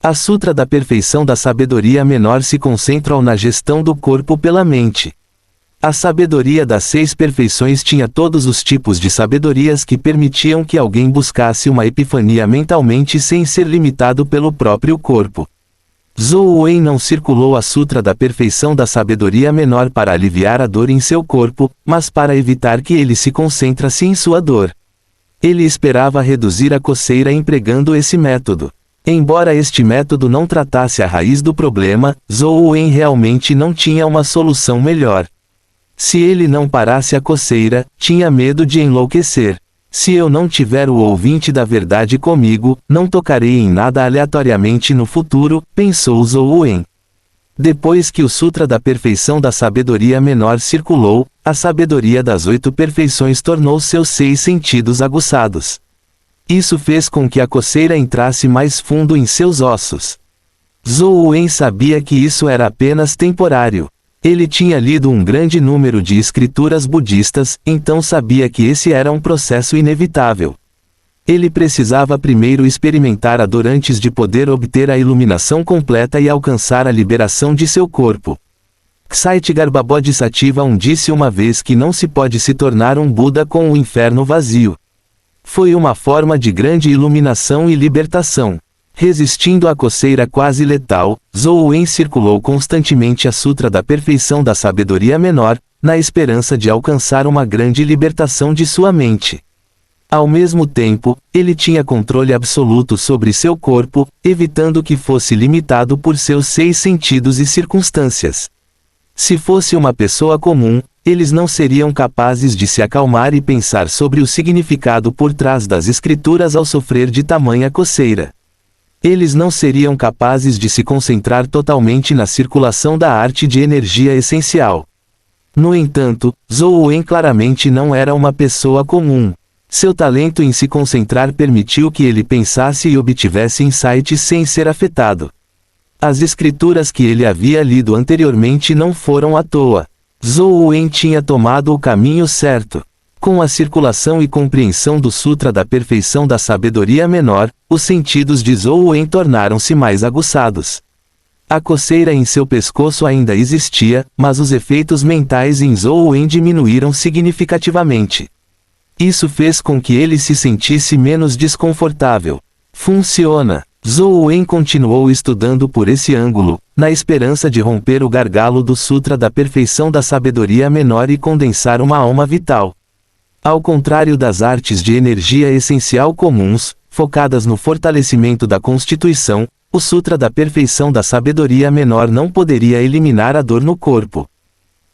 A Sutra da Perfeição da Sabedoria Menor se concentra na gestão do corpo pela mente. A sabedoria das 6 perfeições tinha todos os tipos de sabedorias que permitiam que alguém buscasse uma epifania mentalmente sem ser limitado pelo próprio corpo. Zhou Wen não circulou a Sutra da Perfeição da Sabedoria Menor para aliviar a dor em seu corpo, mas para evitar que ele se concentrasse em sua dor. Ele esperava reduzir a coceira empregando esse método. Embora este método não tratasse a raiz do problema, Zhou Wen realmente não tinha uma solução melhor. Se ele não parasse a coceira, tinha medo de enlouquecer. Se eu não tiver o ouvinte da verdade comigo, não tocarei em nada aleatoriamente no futuro, pensou Zhou Wen. Depois que o Sutra da Perfeição da Sabedoria Menor circulou, a sabedoria das 8 perfeições tornou seus 6 sentidos aguçados. Isso fez com que a coceira entrasse mais fundo em seus ossos. Zhou Wen sabia que isso era apenas temporário. Ele tinha lido um grande número de escrituras budistas, então sabia que esse era um processo inevitável. Ele precisava primeiro experimentar a dor antes de poder obter a iluminação completa e alcançar a liberação de seu corpo. Kshaitgarbha Bodhisattva disse uma vez que não se pode se tornar um Buda com o inferno vazio. Foi uma forma de grande iluminação e libertação. Resistindo à coceira quase letal, Zhou Wen circulou constantemente a Sutra da Perfeição da Sabedoria Menor, na esperança de alcançar uma grande libertação de sua mente. Ao mesmo tempo, ele tinha controle absoluto sobre seu corpo, evitando que fosse limitado por seus 6 sentidos e circunstâncias. Se fosse uma pessoa comum, eles não seriam capazes de se acalmar e pensar sobre o significado por trás das escrituras ao sofrer de tamanha coceira. Eles não seriam capazes de se concentrar totalmente na circulação da arte de energia essencial. No entanto, Zhou Wen claramente não era uma pessoa comum. Seu talento em se concentrar permitiu que ele pensasse e obtivesse insights sem ser afetado. As escrituras que ele havia lido anteriormente não foram à toa. Zhou Wen tinha tomado o caminho certo. Com a circulação e compreensão do Sutra da Perfeição da Sabedoria Menor, os sentidos de Zhou Wen tornaram-se mais aguçados. A coceira em seu pescoço ainda existia, mas os efeitos mentais em Zhou Wen diminuíram significativamente. Isso fez com que ele se sentisse menos desconfortável. Funciona. Zhou Wen continuou estudando por esse ângulo, na esperança de romper o gargalo do Sutra da Perfeição da Sabedoria Menor e condensar uma alma vital. Ao contrário das artes de energia essencial comuns, focadas no fortalecimento da constituição, o Sutra da Perfeição da Sabedoria Menor não poderia eliminar a dor no corpo.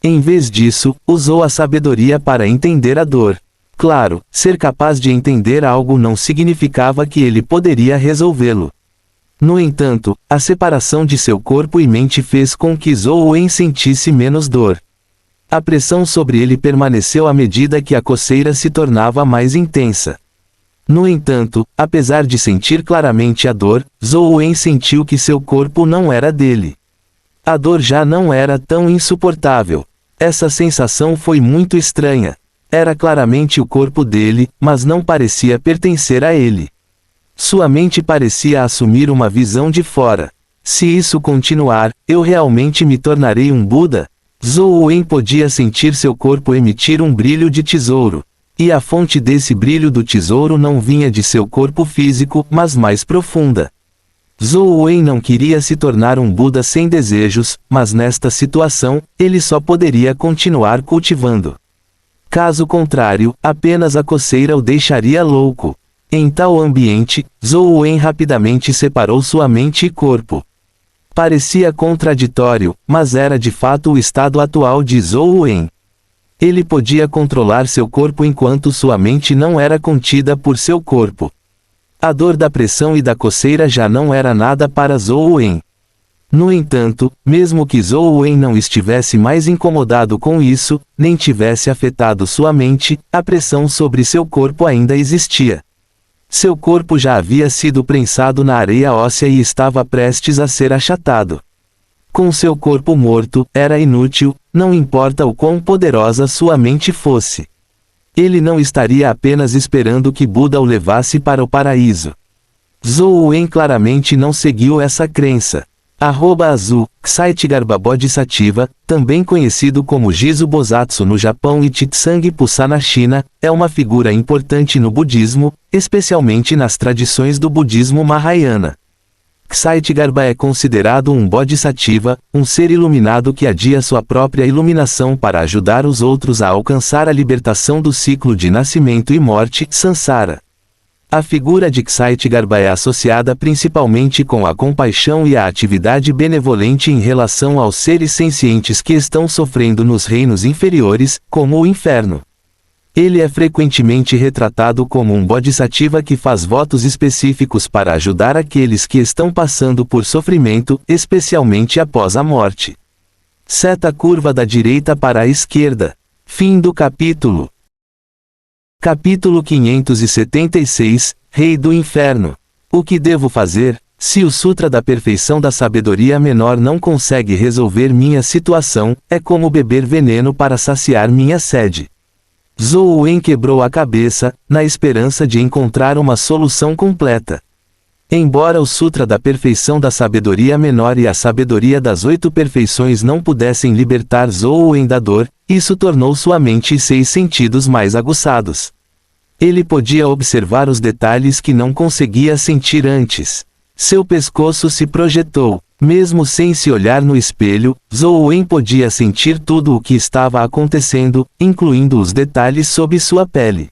Em vez disso, usou a sabedoria para entender a dor. Claro, ser capaz de entender algo não significava que ele poderia resolvê-lo. No entanto, a separação de seu corpo e mente fez com que Zhou Wen sentisse menos dor. A pressão sobre ele permaneceu à medida que a coceira se tornava mais intensa. No entanto, apesar de sentir claramente a dor, Zhou Wen sentiu que seu corpo não era dele. A dor já não era tão insuportável. Essa sensação foi muito estranha. Era claramente o corpo dele, mas não parecia pertencer a ele. Sua mente parecia assumir uma visão de fora. Se isso continuar, eu realmente me tornarei um Buda? Zhou Wen podia sentir seu corpo emitir um brilho de tesouro. E a fonte desse brilho do tesouro não vinha de seu corpo físico, mas mais profunda. Zhou Wen não queria se tornar um Buda sem desejos, mas nesta situação, ele só poderia continuar cultivando. Caso contrário, apenas a coceira o deixaria louco. Em tal ambiente, Zhou Wen rapidamente separou sua mente e corpo. Parecia contraditório, mas era de fato o estado atual de Zhou Wen. Ele podia controlar seu corpo enquanto sua mente não era contida por seu corpo. A dor da pressão e da coceira já não era nada para Zhou Wen. No entanto, mesmo que Zhou Wen não estivesse mais incomodado com isso, nem tivesse afetado sua mente, a pressão sobre seu corpo ainda existia. Seu corpo já havia sido prensado na areia óssea e estava prestes a ser achatado. Com seu corpo morto, era inútil, não importa o quão poderosa sua mente fosse. Ele não estaria apenas esperando que Buda o levasse para o paraíso. Zhou Wen claramente não seguiu essa crença. @azul, Kshatigarbha Bodhisattva, também conhecido como Jizo Bosatsu no Japão e Chitsang Pusa na China, é uma figura importante no budismo, especialmente nas tradições do budismo Mahayana. Kshatigarbha é considerado um Bodhisattva, um ser iluminado que adia sua própria iluminação para ajudar os outros a alcançar a libertação do ciclo de nascimento e morte, Sansara. A figura de Kshatigarbha é associada principalmente com a compaixão e a atividade benevolente em relação aos seres sencientes que estão sofrendo nos reinos inferiores, como o inferno. Ele é frequentemente retratado como um bodhisattva que faz votos específicos para ajudar aqueles que estão passando por sofrimento, especialmente após a morte. Seta curva da direita para a esquerda. Fim do capítulo. Capítulo 576, Rei do Inferno. O que devo fazer? Se o Sutra da Perfeição da Sabedoria Menor não consegue resolver minha situação, é como beber veneno para saciar minha sede. Zhou Wen quebrou a cabeça, na esperança de encontrar uma solução completa. Embora o Sutra da Perfeição da Sabedoria Menor e a Sabedoria das 8 Perfeições não pudessem libertar Zhou Wen da dor, isso tornou sua mente e seus sentidos mais aguçados. Ele podia observar os detalhes que não conseguia sentir antes. Seu pescoço se projetou. Mesmo sem se olhar no espelho, Zhou Wen podia sentir tudo o que estava acontecendo, incluindo os detalhes sob sua pele.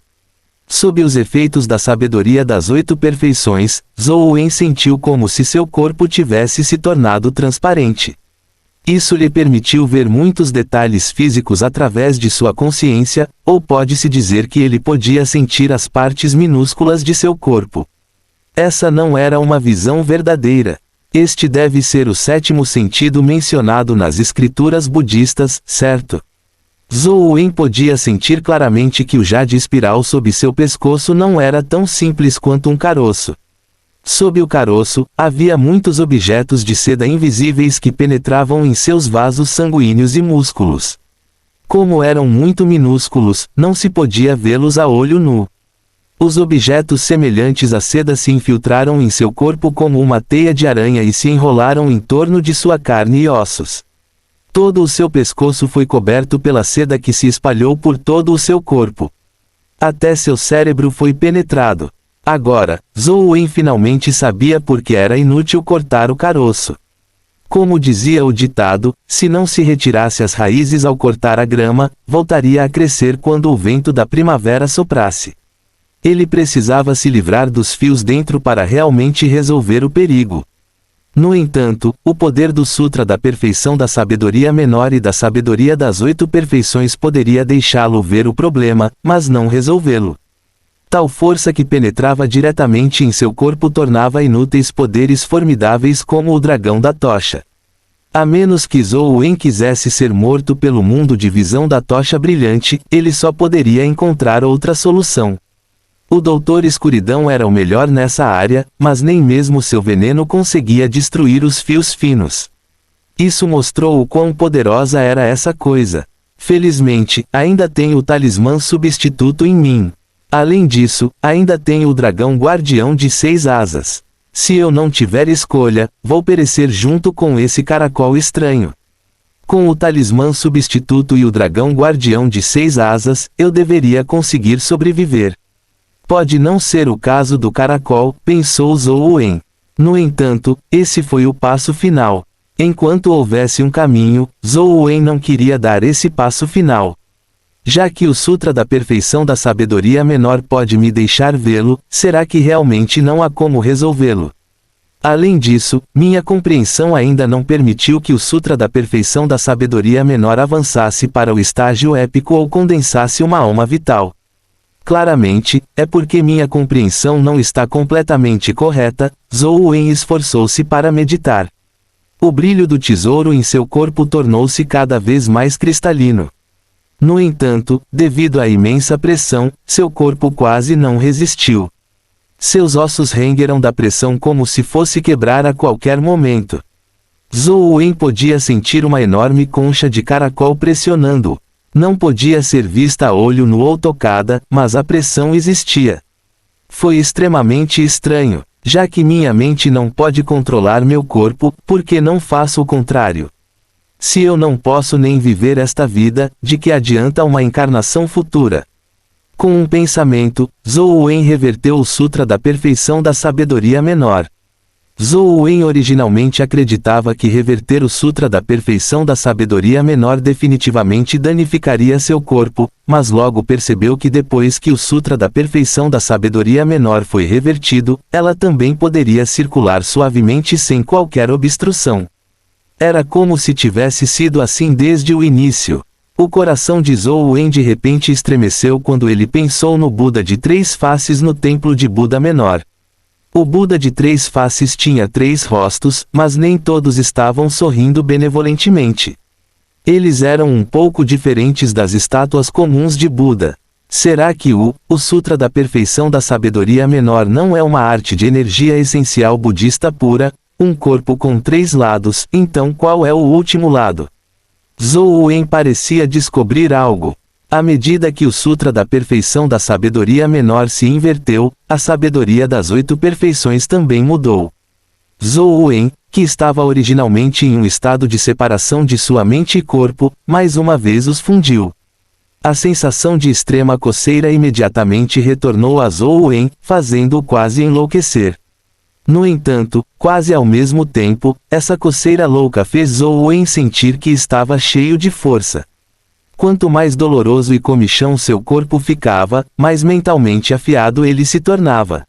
Sob os efeitos da sabedoria das 8 perfeições, Zhou Wen sentiu como se seu corpo tivesse se tornado transparente. Isso lhe permitiu ver muitos detalhes físicos através de sua consciência, ou pode-se dizer que ele podia sentir as partes minúsculas de seu corpo. Essa não era uma visão verdadeira. Este deve ser o 7º sentido mencionado nas escrituras budistas, certo? Zhou Wen podia sentir claramente que o jade espiral sob seu pescoço não era tão simples quanto um caroço. Sob o caroço, havia muitos objetos de seda invisíveis que penetravam em seus vasos sanguíneos e músculos. Como eram muito minúsculos, não se podia vê-los a olho nu. Os objetos semelhantes à seda se infiltraram em seu corpo como uma teia de aranha e se enrolaram em torno de sua carne e ossos. Todo o seu pescoço foi coberto pela seda que se espalhou por todo o seu corpo. Até seu cérebro foi penetrado. Agora, Zhou Wen finalmente sabia por que era inútil cortar o caroço. Como dizia o ditado, se não se retirasse as raízes ao cortar a grama, voltaria a crescer quando o vento da primavera soprasse. Ele precisava se livrar dos fios dentro para realmente resolver o perigo. No entanto, o poder do Sutra da Perfeição da Sabedoria Menor e da Sabedoria das 8 Perfeições poderia deixá-lo ver o problema, mas não resolvê-lo. Tal força que penetrava diretamente em seu corpo tornava inúteis poderes formidáveis como o dragão da tocha. A menos que Zhou Wen quisesse ser morto pelo mundo de visão da tocha brilhante, ele só poderia encontrar outra solução. O Doutor Escuridão era o melhor nessa área, mas nem mesmo seu veneno conseguia destruir os fios finos. Isso mostrou o quão poderosa era essa coisa. Felizmente, ainda tenho o talismã substituto em mim. Além disso, ainda tenho o dragão guardião de 6 asas. Se eu não tiver escolha, vou perecer junto com esse caracol estranho. Com o talismã substituto e o dragão guardião de 6 asas, eu deveria conseguir sobreviver. Pode não ser o caso do caracol, pensou Zhou Wen. No entanto, esse foi o passo final. Enquanto houvesse um caminho, Zhou Wen não queria dar esse passo final. Já que o Sutra da Perfeição da Sabedoria Menor pode me deixar vê-lo, será que realmente não há como resolvê-lo? Além disso, minha compreensão ainda não permitiu que o Sutra da Perfeição da Sabedoria Menor avançasse para o estágio épico ou condensasse uma alma vital. Claramente, é porque minha compreensão não está completamente correta. Zhou Wen esforçou-se para meditar. O brilho do tesouro em seu corpo tornou-se cada vez mais cristalino. No entanto, devido à imensa pressão, seu corpo quase não resistiu. Seus ossos rengueram da pressão como se fosse quebrar a qualquer momento. Zhou Wen podia sentir uma enorme concha de caracol pressionando-o. Não podia ser vista a olho nu ou tocada, mas a pressão existia. Foi extremamente estranho. Já que minha mente não pode controlar meu corpo, por que não faço o contrário? Se eu não posso nem viver esta vida, de que adianta uma encarnação futura? Com um pensamento, Zhou Wen reverteu o Sutra da Perfeição da Sabedoria Menor. Zhou Wen originalmente acreditava que reverter o Sutra da Perfeição da Sabedoria Menor definitivamente danificaria seu corpo, mas logo percebeu que depois que o Sutra da Perfeição da Sabedoria Menor foi revertido, ela também poderia circular suavemente sem qualquer obstrução. Era como se tivesse sido assim desde o início. O coração de Zhou Wen de repente estremeceu quando ele pensou no Buda de 3 faces no templo de Buda Menor. O Buda de 3 faces tinha 3 rostos, mas nem todos estavam sorrindo benevolentemente. Eles eram um pouco diferentes das estátuas comuns de Buda. Será que o Sutra da Perfeição da Sabedoria Menor não é uma arte de energia essencial budista pura, um corpo com 3 lados, então qual é o último lado? Zhou Wen parecia descobrir algo. À medida que o Sutra da Perfeição da Sabedoria Menor se inverteu, a sabedoria das 8 perfeições também mudou. Zhou Wen, que estava originalmente em um estado de separação de sua mente e corpo, mais uma vez os fundiu. A sensação de extrema coceira imediatamente retornou a Zhou Wen, fazendo-o quase enlouquecer. No entanto, quase ao mesmo tempo, essa coceira louca fez Zhou Wen sentir que estava cheio de força. Quanto mais doloroso e comichão seu corpo ficava, mais mentalmente afiado ele se tornava.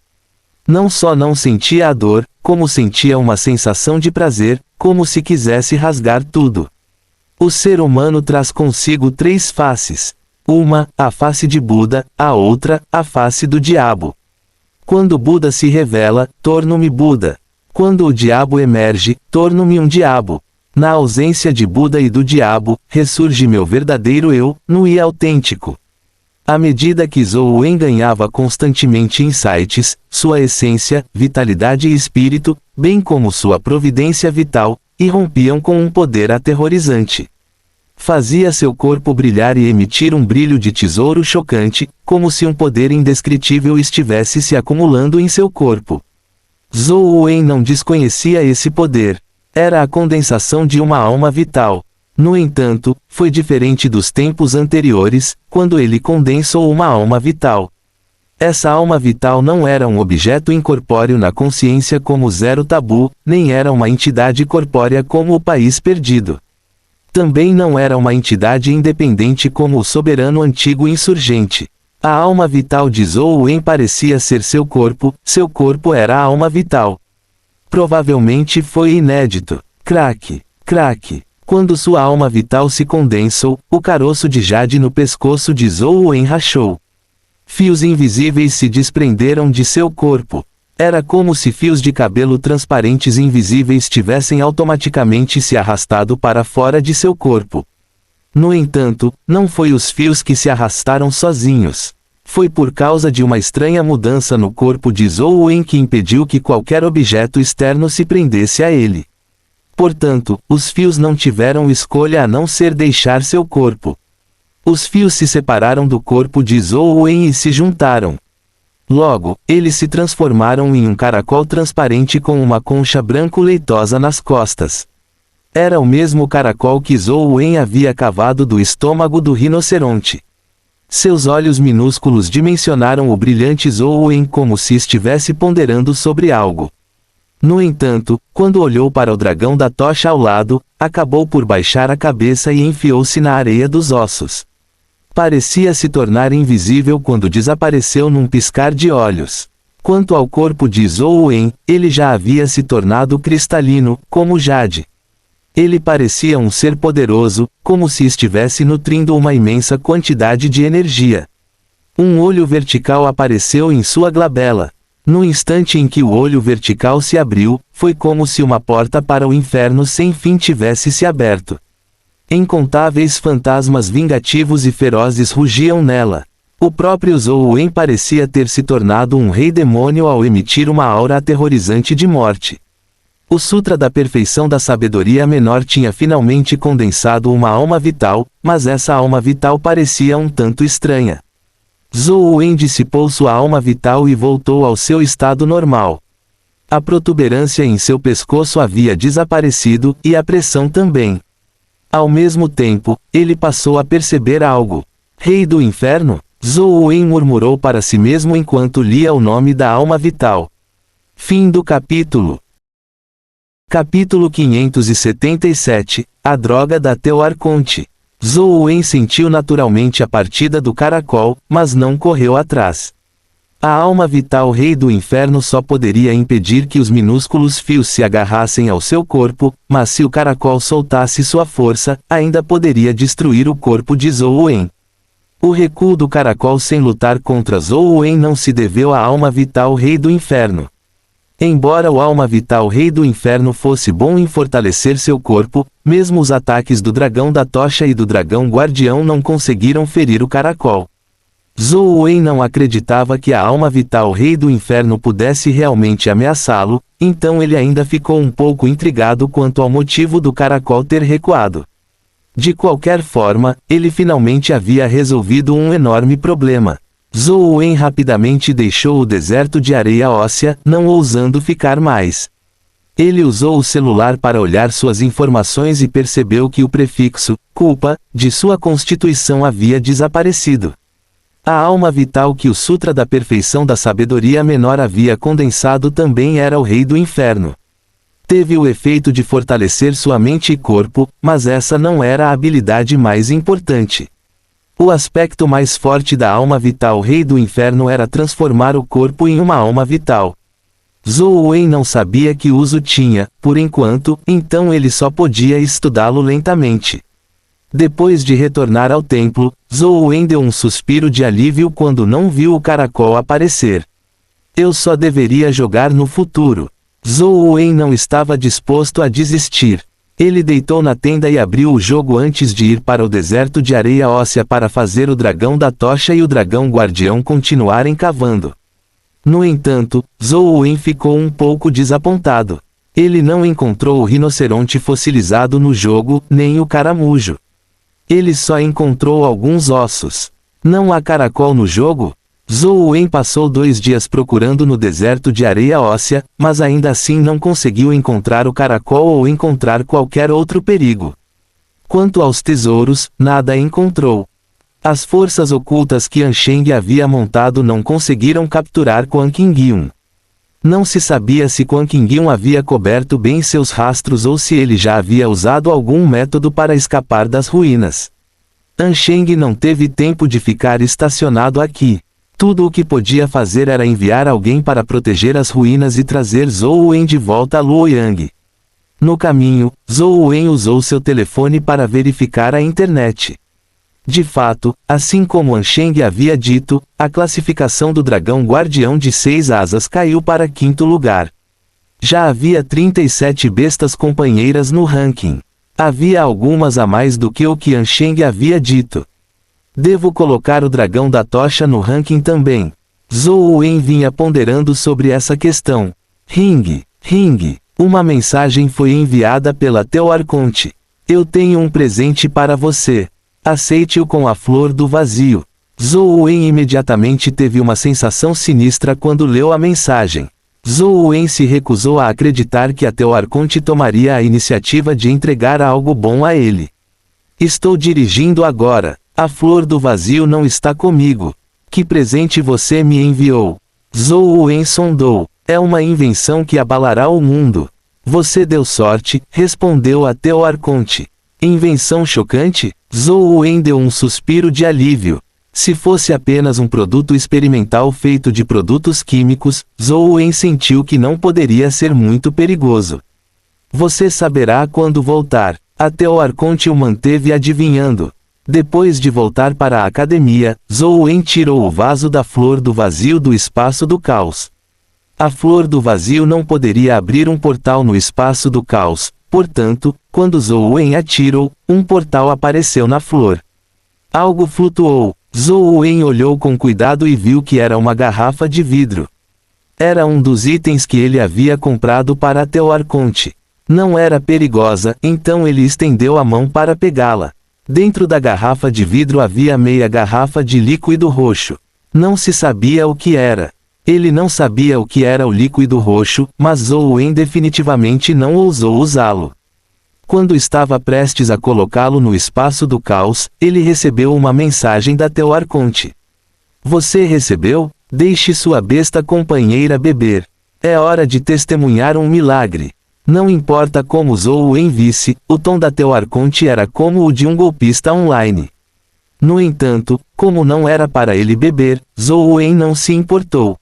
Não só não sentia a dor, como sentia uma sensação de prazer, como se quisesse rasgar tudo. O ser humano traz consigo 3 faces. Uma, a face de Buda, a outra, a face do diabo. Quando Buda se revela, torno-me Buda. Quando o diabo emerge, torno-me um diabo. Na ausência de Buda e do diabo, ressurge meu verdadeiro eu, nu e autêntico. À medida que Zhou Wen ganhava constantemente insights, sua essência, vitalidade e espírito, bem como sua providência vital, irrompiam com um poder aterrorizante. Fazia seu corpo brilhar e emitir um brilho de tesouro chocante, como se um poder indescritível estivesse se acumulando em seu corpo. Zhou Wen não desconhecia esse poder. Era a condensação de uma alma vital. No entanto, foi diferente dos tempos anteriores, quando ele condensou uma alma vital. Essa alma vital não era um objeto incorpóreo na consciência como Zero Tabu, nem era uma entidade corpórea como o País Perdido. Também não era uma entidade independente como o soberano antigo insurgente. A alma vital de Zhou Wen parecia ser seu corpo era a alma vital. Provavelmente foi inédito. Craque, craque. Quando sua alma vital se condensou, o caroço de jade no pescoço de Zhou Wen rachou. Fios invisíveis se desprenderam de seu corpo. Era como se fios de cabelo transparentes invisíveis tivessem automaticamente se arrastado para fora de seu corpo. No entanto, não foi os fios que se arrastaram sozinhos. Foi por causa de uma estranha mudança no corpo de Zhou Wen que impediu que qualquer objeto externo se prendesse a ele. Portanto, os fios não tiveram escolha a não ser deixar seu corpo. Os fios se separaram do corpo de Zhou Wen e se juntaram. Logo, eles se transformaram em um caracol transparente com uma concha branco-leitosa nas costas. Era o mesmo caracol que Zhou Wen havia cavado do estômago do rinoceronte. Seus olhos minúsculos dimensionaram o brilhante Zhou Wen como se estivesse ponderando sobre algo. No entanto, quando olhou para o dragão da tocha ao lado, acabou por baixar a cabeça e enfiou-se na areia dos ossos. Parecia se tornar invisível quando desapareceu num piscar de olhos. Quanto ao corpo de Zhou Wen, ele já havia se tornado cristalino, como jade. Ele parecia um ser poderoso, como se estivesse nutrindo uma imensa quantidade de energia. Um olho vertical apareceu em sua glabela. No instante em que o olho vertical se abriu, foi como se uma porta para o inferno sem fim tivesse se aberto. Incontáveis fantasmas vingativos e ferozes rugiam nela. O próprio Zhou Wen parecia ter se tornado um rei demônio ao emitir uma aura aterrorizante de morte. O Sutra da Perfeição da Sabedoria Menor tinha finalmente condensado uma alma vital, mas essa alma vital parecia um tanto estranha. Zhou Wen dissipou sua alma vital e voltou ao seu estado normal. A protuberância em seu pescoço havia desaparecido, e a pressão também. Ao mesmo tempo, ele passou a perceber algo. Rei do Inferno? Zhou Wen murmurou para si mesmo enquanto lia o nome da alma vital. Fim do capítulo. Capítulo 577, A Droga da Teu-Arconte. Zhou Wen sentiu naturalmente a partida do caracol, mas não correu atrás. A alma vital rei do inferno só poderia impedir que os minúsculos fios se agarrassem ao seu corpo, mas se o caracol soltasse sua força, ainda poderia destruir o corpo de Zhou Wen. O recuo do caracol sem lutar contra Zhou Wen não se deveu à alma vital rei do inferno. Embora o alma vital rei do inferno fosse bom em fortalecer seu corpo, mesmo os ataques do dragão da tocha e do dragão guardião não conseguiram ferir o caracol. Zhou Wen não acreditava que a alma vital rei do inferno pudesse realmente ameaçá-lo, então ele ainda ficou um pouco intrigado quanto ao motivo do caracol ter recuado. De qualquer forma, ele finalmente havia resolvido um enorme problema. Zhou Wen rapidamente deixou o deserto de areia óssea, não ousando ficar mais. Ele usou o celular para olhar suas informações e percebeu que o prefixo, culpa, de sua constituição havia desaparecido. A alma vital que o Sutra da Perfeição da Sabedoria Menor havia condensado também era o Rei do Inferno. Teve o efeito de fortalecer sua mente e corpo, mas essa não era a habilidade mais importante. O aspecto mais forte da alma vital Rei do Inferno era transformar o corpo em uma alma vital. Zhou Wen não sabia que uso tinha, por enquanto, então ele só podia estudá-lo lentamente. Depois de retornar ao templo, Zhou Wen deu um suspiro de alívio quando não viu o caracol aparecer. Eu só deveria jogar no futuro. Zhou Wen não estava disposto a desistir. Ele deitou na tenda e abriu o jogo antes de ir para o deserto de areia óssea para fazer o dragão da tocha e o dragão guardião continuarem cavando. No entanto, Zhou Wen ficou um pouco desapontado. Ele não encontrou o rinoceronte fossilizado no jogo, nem o caramujo. Ele só encontrou alguns ossos. Não há caracol no jogo? Zhou Wen passou 2 dias procurando no deserto de areia óssea, mas ainda assim não conseguiu encontrar o caracol ou encontrar qualquer outro perigo. Quanto aos tesouros, nada encontrou. As forças ocultas que Ansheng havia montado não conseguiram capturar Quan Qingyun. Não se sabia se Quan Qingyun havia coberto bem seus rastros ou se ele já havia usado algum método para escapar das ruínas. Ansheng não teve tempo de ficar estacionado aqui. Tudo o que podia fazer era enviar alguém para proteger as ruínas e trazer Zhou Wen de volta a Luoyang. No caminho, Zhou Wen usou seu telefone para verificar a internet. De fato, assim como Ansheng havia dito, a classificação do dragão guardião de 6 asas caiu para 5º lugar. Já havia 37 bestas companheiras no ranking. Havia algumas a mais do que o que Ansheng havia dito. Devo colocar o dragão da tocha no ranking também. Zhou Wen vinha ponderando sobre essa questão. Ring. Uma mensagem foi enviada pela Teu Arconte. Eu tenho um presente para você. Aceite-o com a flor do vazio. Zhou Wen imediatamente teve uma sensação sinistra quando leu a mensagem. Zhou Wen se recusou a acreditar que a Teu Arconte tomaria a iniciativa de entregar algo bom a ele. Estou dirigindo agora. A flor do vazio não está comigo. Que presente você me enviou? Zhou Wen sondou. É uma invenção que abalará o mundo. Você deu sorte, respondeu a Teu Arconte. Invenção chocante? Zhou Wen deu um suspiro de alívio. Se fosse apenas um produto experimental feito de produtos químicos, Zhou Wen sentiu que não poderia ser muito perigoso. Você saberá quando voltar. A Teu Arconte o manteve adivinhando. Depois de voltar para a academia, Zhou Wen tirou o vaso da flor do vazio do espaço do caos. A flor do vazio não poderia abrir um portal no espaço do caos, portanto, quando Zhou Wen a tirou, um portal apareceu na flor. Algo flutuou. Zhou Wen olhou com cuidado e viu que era uma garrafa de vidro. Era um dos itens que ele havia comprado para a Teu Arconte. Não era perigosa, então ele estendeu a mão para pegá-la. Dentro da garrafa de vidro havia meia garrafa de líquido roxo. Não se sabia o que era. Ele não sabia o que era o líquido roxo, mas Zhou Wen definitivamente não ousou usá-lo. Quando estava prestes a colocá-lo no espaço do caos, ele recebeu uma mensagem da Teu Arconte. Você recebeu? Deixe sua besta companheira beber. É hora de testemunhar um milagre. Não importa como Zhou Wen visse, o tom da Teu Arconte era como o de um golpista online. No entanto, como não era para ele beber, Zhou Wen não se importou.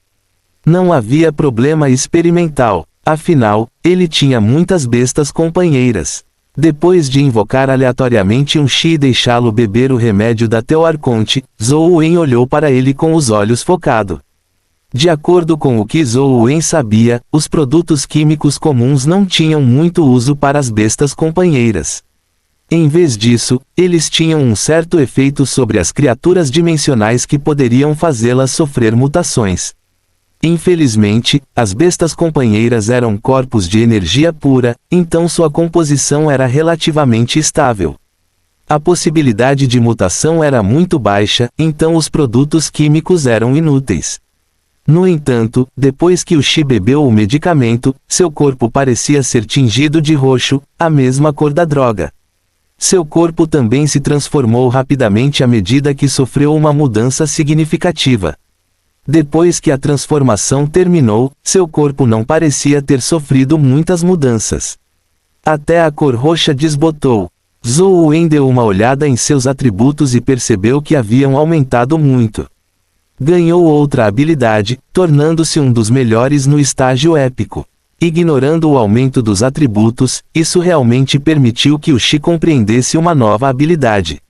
Não havia problema experimental, afinal, ele tinha muitas bestas companheiras. Depois de invocar aleatoriamente um Shi e deixá-lo beber o remédio da Teu Arconte, Zhou Wen olhou para ele com os olhos focados. De acordo com o que Zhou Wen sabia, os produtos químicos comuns não tinham muito uso para as bestas companheiras. Em vez disso, eles tinham um certo efeito sobre as criaturas dimensionais que poderiam fazê-las sofrer mutações. Infelizmente, as bestas companheiras eram corpos de energia pura, então sua composição era relativamente estável. A possibilidade de mutação era muito baixa, então os produtos químicos eram inúteis. No entanto, depois que o Shi bebeu o medicamento, seu corpo parecia ser tingido de roxo, a mesma cor da droga. Seu corpo também se transformou rapidamente à medida que sofreu uma mudança significativa. Depois que a transformação terminou, seu corpo não parecia ter sofrido muitas mudanças. Até a cor roxa desbotou. Zhou Wen deu uma olhada em seus atributos e percebeu que haviam aumentado muito. Ganhou outra habilidade, tornando-se um dos melhores no estágio épico. Ignorando o aumento dos atributos, isso realmente permitiu que o Shi compreendesse uma nova habilidade.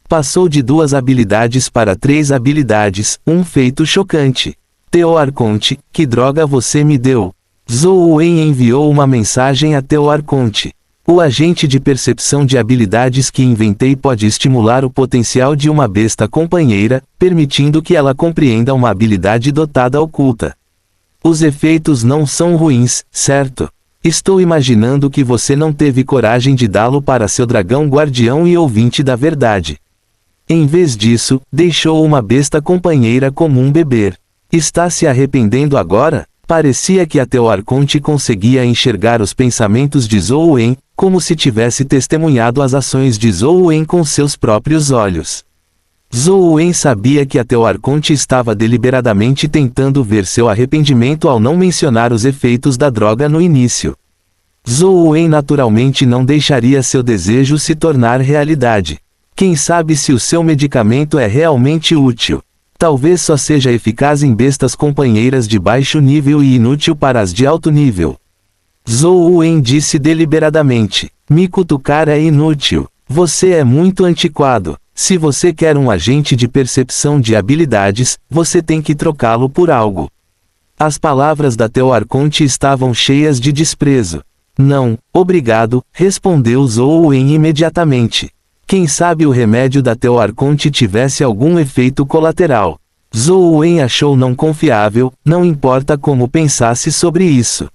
Passou de 2 habilidades para 3 habilidades, um feito chocante. Teu Arconte, que droga você me deu? Zhou Wen enviou uma mensagem a Teu Arconte. O agente de percepção de habilidades que inventei pode estimular o potencial de uma besta companheira, permitindo que ela compreenda uma habilidade dotada oculta. Os efeitos não são ruins, certo? Estou imaginando que você não teve coragem de dá-lo para seu dragão guardião e ouvinte da verdade. Em vez disso, deixou uma besta companheira comum beber. Está se arrependendo agora? Parecia que a Teu Arconte conseguia enxergar os pensamentos de Zhou Wen, como se tivesse testemunhado as ações de Zhou Wen com seus próprios olhos. Zhou Wen sabia que a Teu Arconte estava deliberadamente tentando ver seu arrependimento ao não mencionar os efeitos da droga no início. Zhou Wen naturalmente não deixaria seu desejo se tornar realidade. Quem sabe se o seu medicamento é realmente útil. Talvez só seja eficaz em bestas companheiras de baixo nível e inútil para as de alto nível. Zhou Wen disse deliberadamente. Me cutucar é inútil. Você é muito antiquado. Se você quer um agente de percepção de habilidades, você tem que trocá-lo por algo. As palavras da Teo Arconte estavam cheias de desprezo. Não, obrigado, respondeu Zhou Wen imediatamente. Quem sabe o remédio da Teo Arconte tivesse algum efeito colateral. Zhou Wen achou não confiável, não importa como pensasse sobre isso.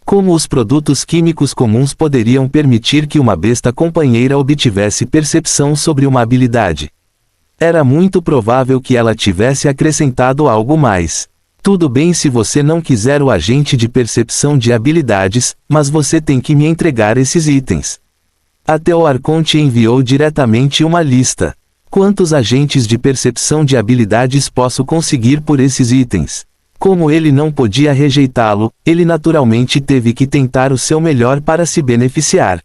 Como os produtos químicos comuns poderiam permitir que uma besta companheira obtivesse percepção sobre uma habilidade? Era muito provável que ela tivesse acrescentado algo mais. Tudo bem se você não quiser o agente de percepção de habilidades, mas você tem que me entregar esses itens. A Teo Arconte enviou diretamente uma lista. Quantos agentes de percepção de habilidades posso conseguir por esses itens? Como ele não podia rejeitá-lo, ele naturalmente teve que tentar o seu melhor para se beneficiar.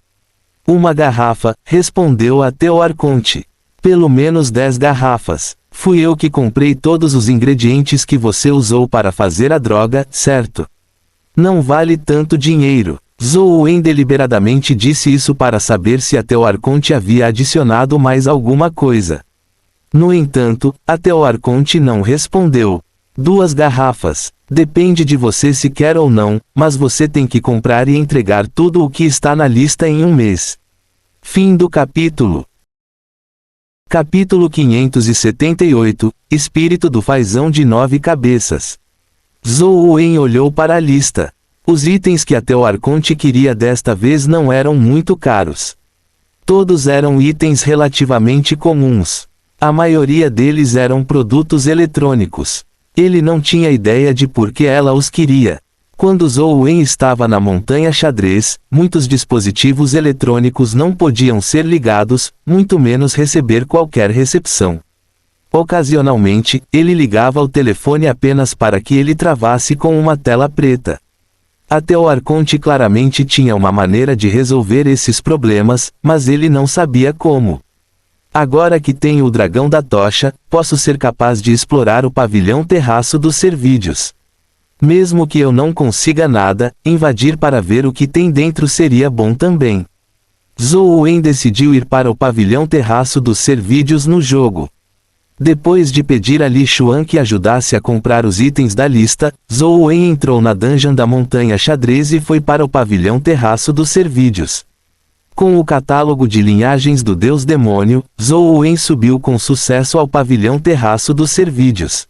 Uma garrafa, respondeu a Teo Arconte. Pelo menos 10 garrafas. Fui eu que comprei todos os ingredientes que você usou para fazer a droga, certo? Não vale tanto dinheiro. Zhou Wen deliberadamente disse isso para saber se a Teo Arconte havia adicionado mais alguma coisa. No entanto, a Teo Arconte não respondeu. 2 garrafas. Depende de você se quer ou não, mas você tem que comprar e entregar tudo o que está na lista em um mês. Fim do capítulo. Capítulo 578, Espírito do Fazão de 9 cabeças. Zhou Wen olhou para a lista. Os itens que a Teo Arconte queria desta vez não eram muito caros. Todos eram itens relativamente comuns. A maioria deles eram produtos eletrônicos. Ele não tinha ideia de por que ela os queria. Quando Zhou Wen estava na montanha xadrez, muitos dispositivos eletrônicos não podiam ser ligados, muito menos receber qualquer recepção. Ocasionalmente, ele ligava o telefone apenas para que ele travasse com uma tela preta. A Teo Arconte claramente tinha uma maneira de resolver esses problemas, mas ele não sabia como. Agora que tenho o dragão da tocha, posso ser capaz de explorar o pavilhão terraço dos Servídeos. Mesmo que eu não consiga nada, invadir para ver o que tem dentro seria bom também. Zhou Wen decidiu ir para o pavilhão terraço dos Servídeos no jogo. Depois de pedir a Li Xuan que ajudasse a comprar os itens da lista, Zhou Wen entrou na dungeon da montanha xadrez e foi para o pavilhão terraço dos Servídeos. Com o catálogo de linhagens do deus demônio, Zhou Wen subiu com sucesso ao pavilhão terraço dos Servídeos.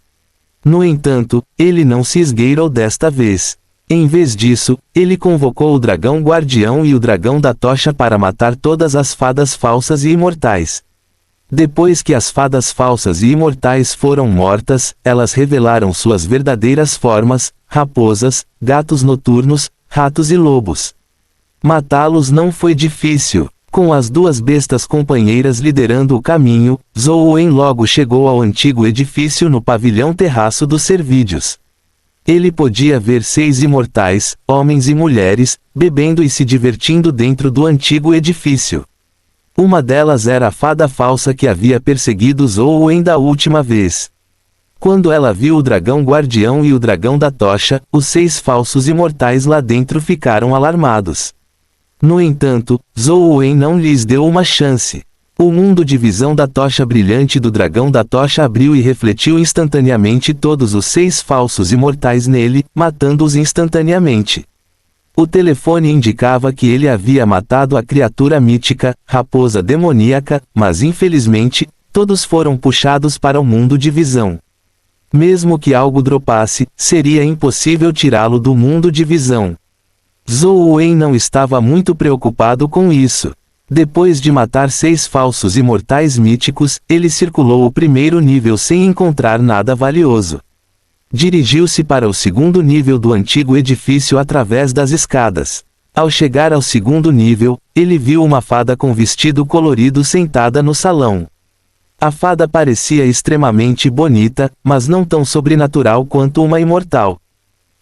No entanto, ele não se esgueirou desta vez. Em vez disso, ele convocou o dragão guardião e o dragão da tocha para matar todas as fadas falsas e imortais. Depois que as fadas falsas e imortais foram mortas, elas revelaram suas verdadeiras formas, raposas, gatos noturnos, ratos e lobos. Matá-los não foi difícil. Com as 2 bestas companheiras liderando o caminho, Zhou Wen logo chegou ao antigo edifício no pavilhão terraço dos Servídeos. Ele podia ver 6 imortais, homens e mulheres, bebendo e se divertindo dentro do antigo edifício. Uma delas era a fada falsa que havia perseguido Zhou Wen da última vez. Quando ela viu o dragão guardião e o dragão da tocha, os 6 falsos imortais lá dentro ficaram alarmados. No entanto, Zhou Wen não lhes deu uma chance. O mundo de visão da tocha brilhante do dragão da tocha abriu e refletiu instantaneamente todos os 6 falsos imortais nele, matando-os instantaneamente. O telefone indicava que ele havia matado a criatura mítica, raposa demoníaca, mas infelizmente, todos foram puxados para o mundo de visão. Mesmo que algo dropasse, seria impossível tirá-lo do mundo de visão. Zhou Wen não estava muito preocupado com isso. Depois de matar 6 falsos imortais míticos, ele circulou o primeiro nível sem encontrar nada valioso. Dirigiu-se para o segundo nível do antigo edifício através das escadas. Ao chegar ao segundo nível, ele viu uma fada com vestido colorido sentada no salão. A fada parecia extremamente bonita, mas não tão sobrenatural quanto uma imortal.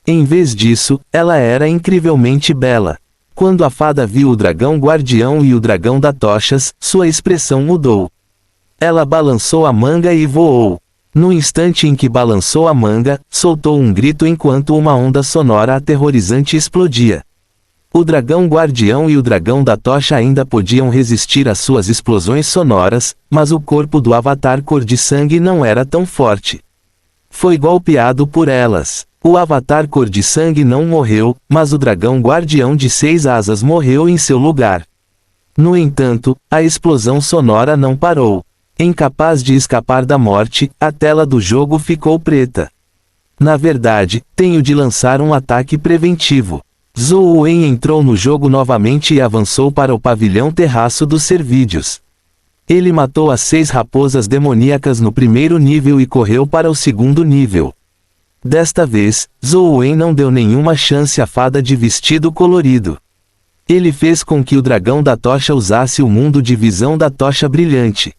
Em vez disso, ela era incrivelmente bela. Quando a fada viu o dragão guardião e o dragão da tochas, sua expressão mudou. Ela balançou a manga e voou. No instante em que balançou a manga, soltou um grito enquanto uma onda sonora aterrorizante explodia. O dragão guardião e o dragão da tocha ainda podiam resistir às suas explosões sonoras, mas o corpo do avatar cor de sangue não era tão forte. Foi golpeado por elas. O avatar cor de sangue não morreu, mas o dragão guardião de 6 asas morreu em seu lugar. No entanto, a explosão sonora não parou. Incapaz de escapar da morte, a tela do jogo ficou preta. Na verdade, tenho de lançar um ataque preventivo. Zhou Wen entrou no jogo novamente e avançou para o pavilhão terraço dos Servídeos. Ele matou as 6 raposas demoníacas no primeiro nível e correu para o segundo nível. Desta vez, Zhou Wen não deu nenhuma chance à fada de vestido colorido. Ele fez com que o dragão da tocha usasse o mundo de visão da tocha brilhante.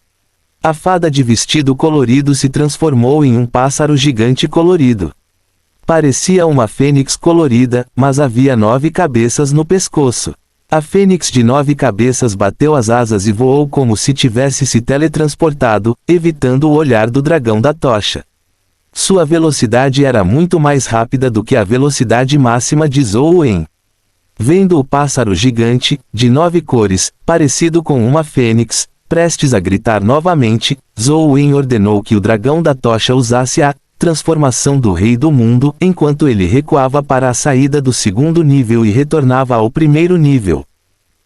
A fada de vestido colorido se transformou em um pássaro gigante colorido. Parecia uma fênix colorida, mas havia 9 cabeças no pescoço. A fênix de 9 cabeças bateu as asas e voou como se tivesse se teletransportado, evitando o olhar do dragão da tocha. Sua velocidade era muito mais rápida do que a velocidade máxima de Zhou Wen. Vendo o pássaro gigante, de 9 cores, parecido com uma fênix, prestes a gritar novamente, Zhou Wen ordenou que o dragão da tocha usasse a transformação do rei do mundo, enquanto ele recuava para a saída do segundo nível e retornava ao primeiro nível.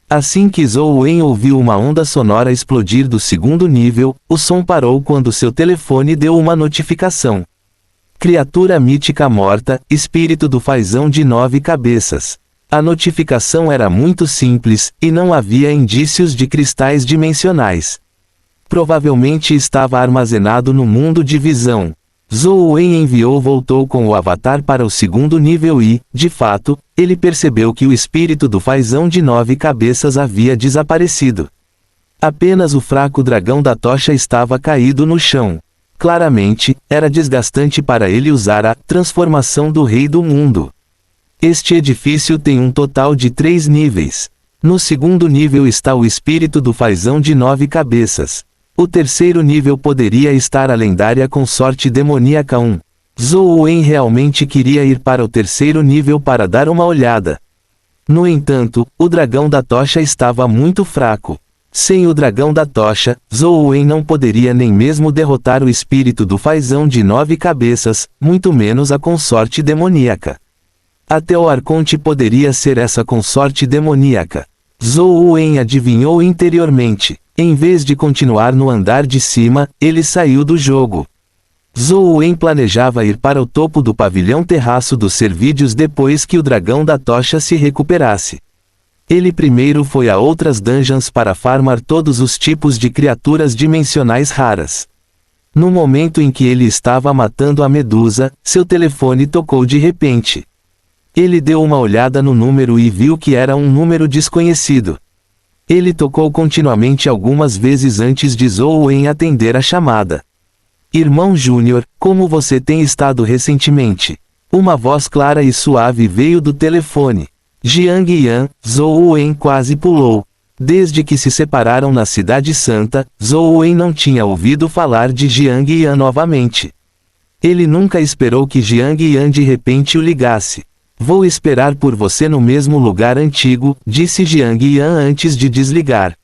Assim que Zhou Wen ouviu uma onda sonora explodir do segundo nível, o som parou quando seu telefone deu uma notificação. Criatura mítica morta, espírito do fazão de 9 cabeças. A notificação era muito simples, e não havia indícios de cristais dimensionais. Provavelmente estava armazenado no mundo de visão. Zhou Wen enviou voltou com o avatar para o segundo nível e, de fato, ele percebeu que o espírito do fazão de 9 cabeças havia desaparecido. Apenas o fraco dragão da tocha estava caído no chão. Claramente, era desgastante para ele usar a transformação do rei do mundo. Este edifício tem um total de 3 níveis. No segundo nível está o espírito do fazão de 9 cabeças. O terceiro nível poderia estar a lendária consorte demoníaca 1. Zhou Wen realmente queria ir para o terceiro nível para dar uma olhada. No entanto, o dragão da tocha estava muito fraco. Sem o dragão da tocha, Zhou Wen não poderia nem mesmo derrotar o espírito do fazão de 9 cabeças, muito menos a consorte demoníaca. Até o arconte poderia ser essa consorte demoníaca. Zhou Wen adivinhou interiormente. Em vez de continuar no andar de cima, ele saiu do jogo. Zhou Wen planejava ir para o topo do pavilhão terraço dos Servídeos depois que o dragão da tocha se recuperasse. Ele primeiro foi a outras dungeons para farmar todos os tipos de criaturas dimensionais raras. No momento em que ele estava matando a medusa, seu telefone tocou de repente. Ele deu uma olhada no número e viu que era um número desconhecido. Ele tocou continuamente algumas vezes antes de Zhou Wen atender a chamada. Irmão Júnior, como você tem estado recentemente? Uma voz clara e suave veio do telefone. Jiang Yan, Zhou Wen quase pulou. Desde que se separaram na Cidade Santa, Zhou Wen não tinha ouvido falar de Jiang Yan novamente. Ele nunca esperou que Jiang Yan de repente o ligasse. Vou esperar por você no mesmo lugar antigo, disse Jiang Yan antes de desligar.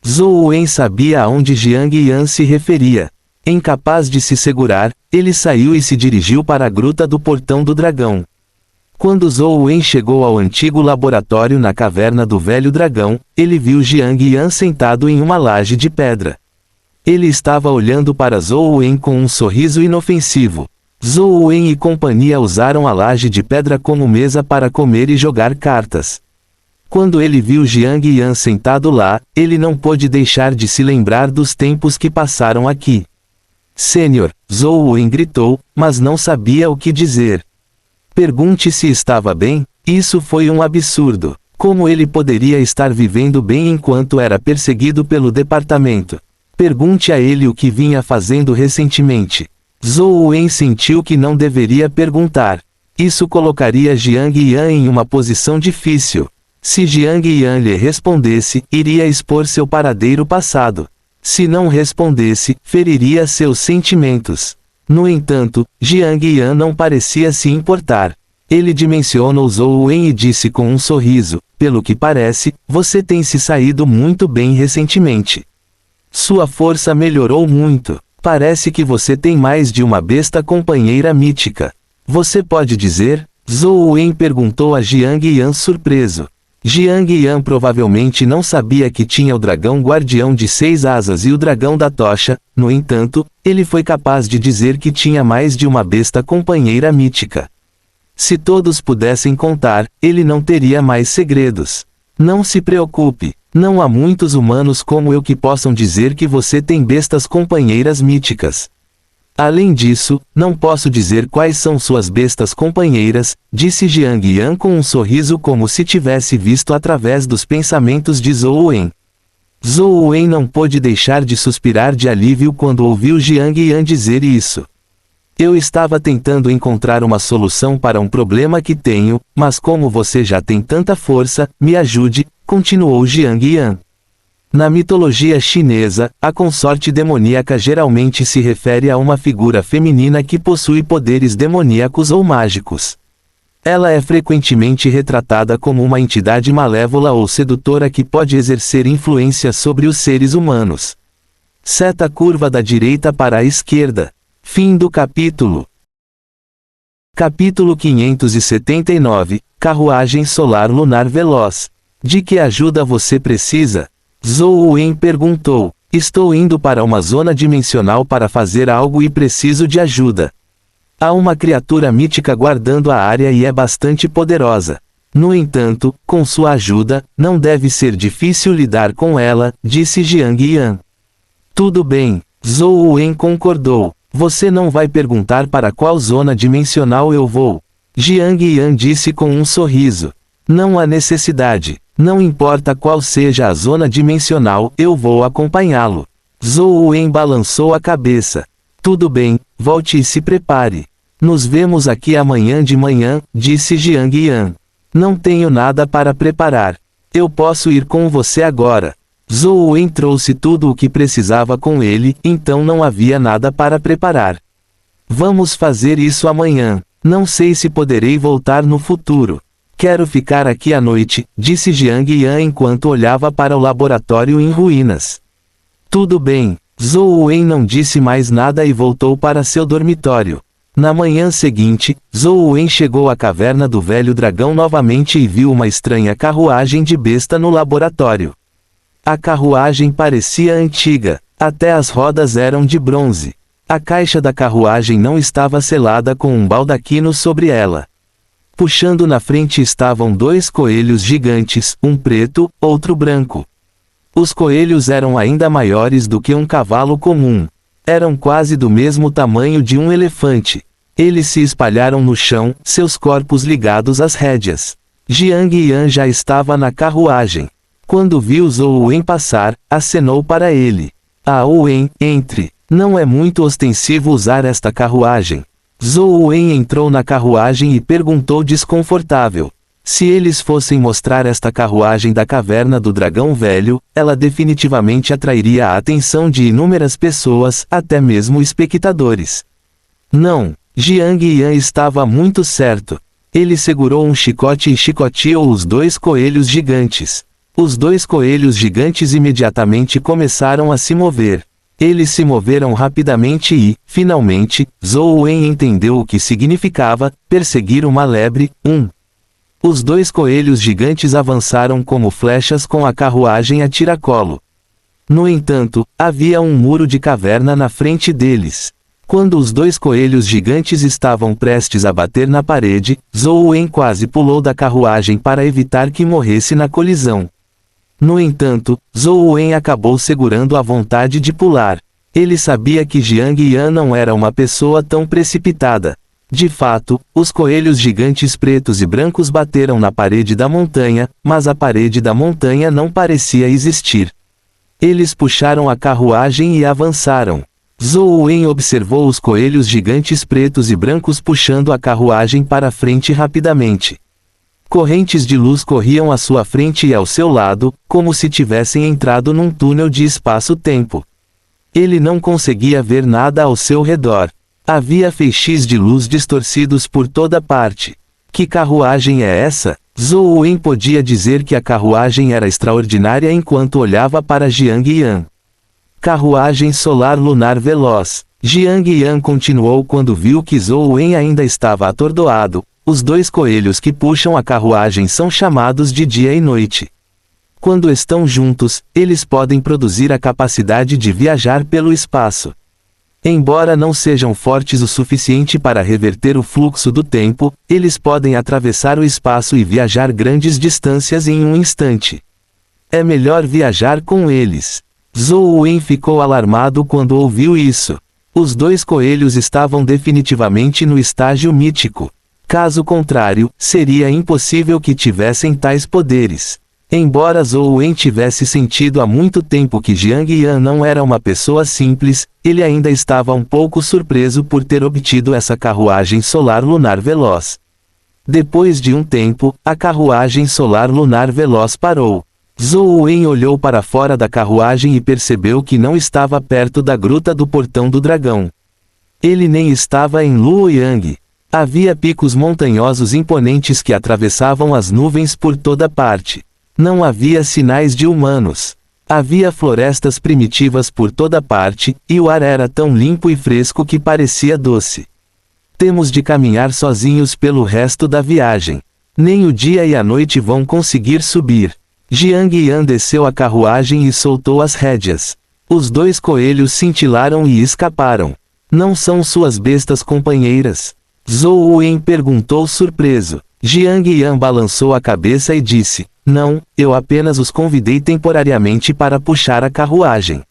Zhou Wen sabia aonde Jiang Yan se referia. Incapaz de se segurar, ele saiu e se dirigiu para a gruta do Portão do Dragão. Quando Zhou Wen chegou ao antigo laboratório na caverna do Velho Dragão, ele viu Jiang Yan sentado em uma laje de pedra. Ele estava olhando para Zhou Wen com um sorriso inofensivo. Zhou Wen e companhia usaram a laje de pedra como mesa para comer e jogar cartas. Quando ele viu Jiang Yan sentado lá, ele não pôde deixar de se lembrar dos tempos que passaram aqui. Sênior, Zhou Wen gritou, mas não sabia o que dizer. Pergunte se estava bem, isso foi um absurdo. Como ele poderia estar vivendo bem enquanto era perseguido pelo departamento? Pergunte a ele o que vinha fazendo recentemente. Zhou Wen sentiu que não deveria perguntar. Isso colocaria Jiang Yan em uma posição difícil. Se Jiang Yan lhe respondesse, iria expor seu paradeiro passado. Se não respondesse, feriria seus sentimentos. No entanto, Jiang Yan não parecia se importar. Ele dimensionou Zhou Wen e disse com um sorriso: pelo que parece, você tem se saído muito bem recentemente. Sua força melhorou muito. Parece que você tem mais de uma besta companheira mítica. Você pode dizer? Zhou Wen perguntou a Jiang Yan surpreso. Jiang Yan provavelmente não sabia que tinha o dragão guardião de 6 asas e o dragão da tocha. No entanto, ele foi capaz de dizer que tinha mais de uma besta companheira mítica. Se todos pudessem contar, ele não teria mais segredos. Não se preocupe, não há muitos humanos como eu que possam dizer que você tem bestas companheiras míticas. Além disso, não posso dizer quais são suas bestas companheiras, disse Jiang Yan com um sorriso como se tivesse visto através dos pensamentos de Zhou Wen. Zhou Wen não pôde deixar de suspirar de alívio quando ouviu Jiang Yan dizer isso. Eu estava tentando encontrar uma solução para um problema que tenho, mas como você já tem tanta força, me ajude, continuou Jiang Yan. Na mitologia chinesa, a consorte demoníaca geralmente se refere a uma figura feminina que possui poderes demoníacos ou mágicos. Ela é frequentemente retratada como uma entidade malévola ou sedutora que pode exercer influência sobre os seres humanos. Seta curva da direita para a esquerda. Fim do capítulo. Capítulo 579, Carruagem Solar Lunar Veloz. De que ajuda você precisa? Zhou Wen perguntou. Estou indo para uma zona dimensional para fazer algo e preciso de ajuda. Há uma criatura mítica guardando a área e é bastante poderosa. No entanto, com sua ajuda, não deve ser difícil lidar com ela, disse Jiang Yan. Tudo bem, Zhou Wen concordou. Você não vai perguntar para qual zona dimensional eu vou. Jiang Yan disse com um sorriso. Não há necessidade. Não importa qual seja a zona dimensional, eu vou acompanhá-lo. Zhou Wen balançou a cabeça. Tudo bem, volte e se prepare. Nos vemos aqui amanhã de manhã, disse Jiang Yan. Não tenho nada para preparar. Eu posso ir com você agora. Zhou Wen trouxe tudo o que precisava com ele, então não havia nada para preparar. Vamos fazer isso amanhã. Não sei se poderei voltar no futuro. Quero ficar aqui à noite, disse Jiang Yan enquanto olhava para o laboratório em ruínas. Tudo bem. Zhou Wen não disse mais nada e voltou para seu dormitório. Na manhã seguinte, Zhou Wen chegou à caverna do velho dragão novamente e viu uma estranha carruagem de besta no laboratório. A carruagem parecia antiga, até as rodas eram de bronze. A caixa da carruagem não estava selada com um baldaquino sobre ela. Puxando na frente estavam 2 coelhos gigantes, um preto, outro branco. Os coelhos eram ainda maiores do que um cavalo comum. Eram quase do mesmo tamanho de um elefante. Eles se espalharam no chão, seus corpos ligados às rédeas. Jiang Yan já estava na carruagem. Quando viu Zhou Wen passar, acenou para ele. Ah, Wen, entre. Não é muito ostensivo usar esta carruagem. Zhou Wen entrou na carruagem e perguntou desconfortável. Se eles fossem mostrar esta carruagem da caverna do dragão velho, ela definitivamente atrairia a atenção de inúmeras pessoas, até mesmo espectadores. Não, Jiang Yan estava muito certo. Ele segurou um chicote e chicoteou os 2 coelhos gigantes. Os 2 coelhos gigantes imediatamente começaram a se mover. Eles se moveram rapidamente e, finalmente, Zhou Wen entendeu o que significava perseguir uma lebre. Os 2 coelhos gigantes avançaram como flechas com a carruagem a tiracolo. No entanto, havia um muro de caverna na frente deles. Quando os 2 coelhos gigantes estavam prestes a bater na parede, Zhou Wen quase pulou da carruagem para evitar que morresse na colisão. No entanto, Zhou Wen acabou segurando a vontade de pular. Ele sabia que Jiang Yan não era uma pessoa tão precipitada. De fato, os coelhos gigantes pretos e brancos bateram na parede da montanha, mas a parede da montanha não parecia existir. Eles puxaram a carruagem e avançaram. Zhou Wen observou os coelhos gigantes pretos e brancos puxando a carruagem para frente rapidamente. Correntes de luz corriam à sua frente e ao seu lado, como se tivessem entrado num túnel de espaço-tempo. Ele não conseguia ver nada ao seu redor. Havia feixes de luz distorcidos por toda parte. Que carruagem é essa? Zhou Wen podia dizer que a carruagem era extraordinária enquanto olhava para Jiang Yan. Carruagem solar lunar veloz. Jiang Yan continuou quando viu que Zhou Wen ainda estava atordoado. Os dois coelhos que puxam a carruagem são chamados de dia e noite. Quando estão juntos, eles podem produzir a capacidade de viajar pelo espaço. Embora não sejam fortes o suficiente para reverter o fluxo do tempo, eles podem atravessar o espaço e viajar grandes distâncias em um instante. É melhor viajar com eles. Zhou Wen ficou alarmado quando ouviu isso. Os dois coelhos estavam definitivamente no estágio mítico. Caso contrário, seria impossível que tivessem tais poderes. Embora Zhou Wen tivesse sentido há muito tempo que Jiang Yan não era uma pessoa simples, ele ainda estava um pouco surpreso por ter obtido essa carruagem solar lunar veloz. Depois de um tempo, a carruagem solar lunar veloz parou. Zhou Wen olhou para fora da carruagem e percebeu que não estava perto da gruta do portão do dragão. Ele nem estava em Luoyang. Havia picos montanhosos imponentes que atravessavam as nuvens por toda parte. Não havia sinais de humanos. Havia florestas primitivas por toda parte, e o ar era tão limpo e fresco que parecia doce. Temos de caminhar sozinhos pelo resto da viagem. Nem o dia e a noite vão conseguir subir. Jiang Yan desceu a carruagem e soltou as rédeas. Os dois coelhos cintilaram e escaparam. Não são suas bestas companheiras? Zhou Wen perguntou surpreso. Jiang Yan balançou a cabeça e disse: não, eu apenas os convidei temporariamente para puxar a carruagem.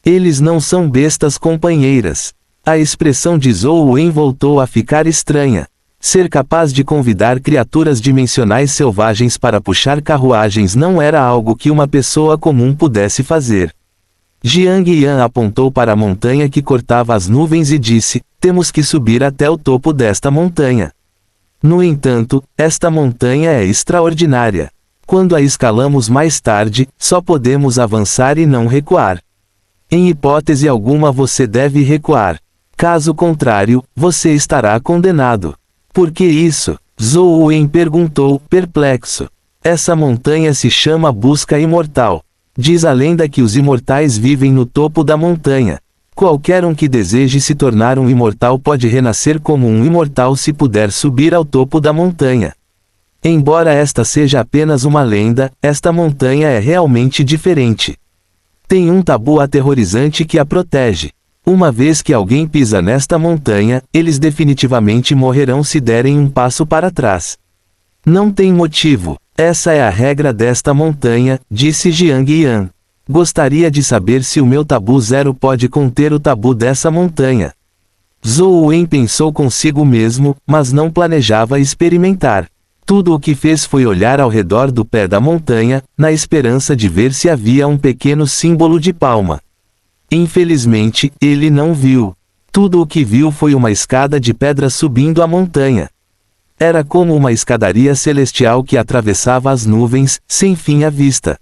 Eles não são bestas companheiras. A expressão de Zhou Wen voltou a ficar estranha. Ser capaz de convidar criaturas dimensionais selvagens para puxar carruagens não era algo que uma pessoa comum pudesse fazer. Jiang Yan apontou para a montanha que cortava as nuvens e disse: temos que subir até o topo desta montanha. No entanto, esta montanha é extraordinária. Quando a escalamos mais tarde, só podemos avançar e não recuar. Em hipótese alguma você deve recuar. Caso contrário, você estará condenado. Por que isso? Zhou Wen perguntou, perplexo. Essa montanha se chama Busca Imortal. Diz a lenda que os imortais vivem no topo da montanha. Qualquer um que deseje se tornar um imortal pode renascer como um imortal se puder subir ao topo da montanha. Embora esta seja apenas uma lenda, esta montanha é realmente diferente. Tem um tabu aterrorizante que a protege. Uma vez que alguém pisa nesta montanha, eles definitivamente morrerão se derem um passo para trás. Não tem motivo. Essa é a regra desta montanha, disse Jiang Yan. Gostaria de saber se o meu tabu zero pode conter o tabu dessa montanha. Zhou Wen pensou consigo mesmo, mas não planejava experimentar. Tudo o que fez foi olhar ao redor do pé da montanha, na esperança de ver se havia um pequeno símbolo de palma. Infelizmente, ele não viu. Tudo o que viu foi uma escada de pedra subindo a montanha. Era como uma escadaria celestial que atravessava as nuvens, sem fim à vista.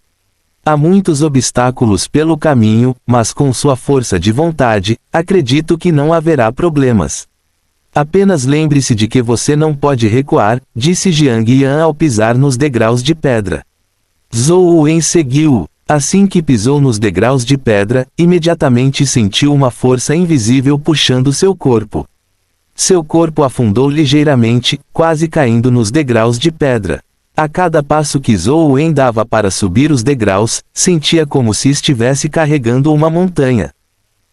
Há muitos obstáculos pelo caminho, mas com sua força de vontade, acredito que não haverá problemas. Apenas lembre-se de que você não pode recuar, disse Jiang Yan ao pisar nos degraus de pedra. Zhou Wen seguiu. Assim que pisou nos degraus de pedra, imediatamente sentiu uma força invisível puxando seu corpo. Seu corpo afundou ligeiramente, quase caindo nos degraus de pedra. A cada passo que Zhou Wen dava para subir os degraus, sentia como se estivesse carregando uma montanha.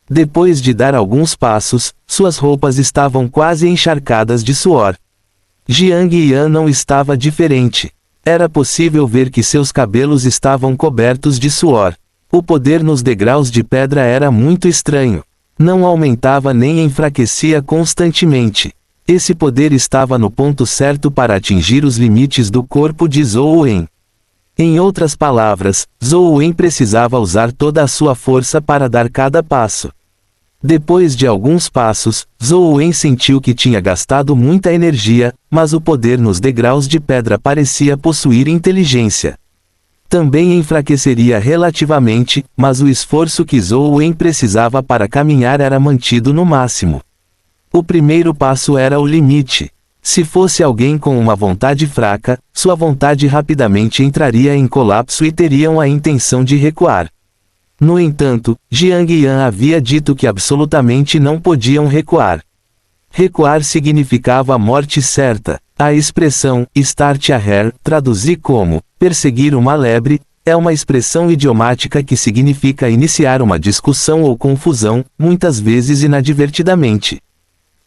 Depois de dar alguns passos, suas roupas estavam quase encharcadas de suor. Jiang Yan não estava diferente. Era possível ver que seus cabelos estavam cobertos de suor. O poder nos degraus de pedra era muito estranho. Não aumentava nem enfraquecia constantemente. Esse poder estava no ponto certo para atingir os limites do corpo de Zhou Wen. Em outras palavras, Zhou Wen precisava usar toda a sua força para dar cada passo. Depois de alguns passos, Zhou Wen sentiu que tinha gastado muita energia, mas o poder nos degraus de pedra parecia possuir inteligência. Também enfraqueceria relativamente, mas o esforço que Zhou Wen precisava para caminhar era mantido no máximo. O primeiro passo era o limite. Se fosse alguém com uma vontade fraca, sua vontade rapidamente entraria em colapso e teriam a intenção de recuar. No entanto, Jiang Yan havia dito que absolutamente não podiam recuar. Recuar significava a morte certa. A expressão start a hare, traduzir como perseguir uma lebre, é uma expressão idiomática que significa iniciar uma discussão ou confusão, muitas vezes inadvertidamente.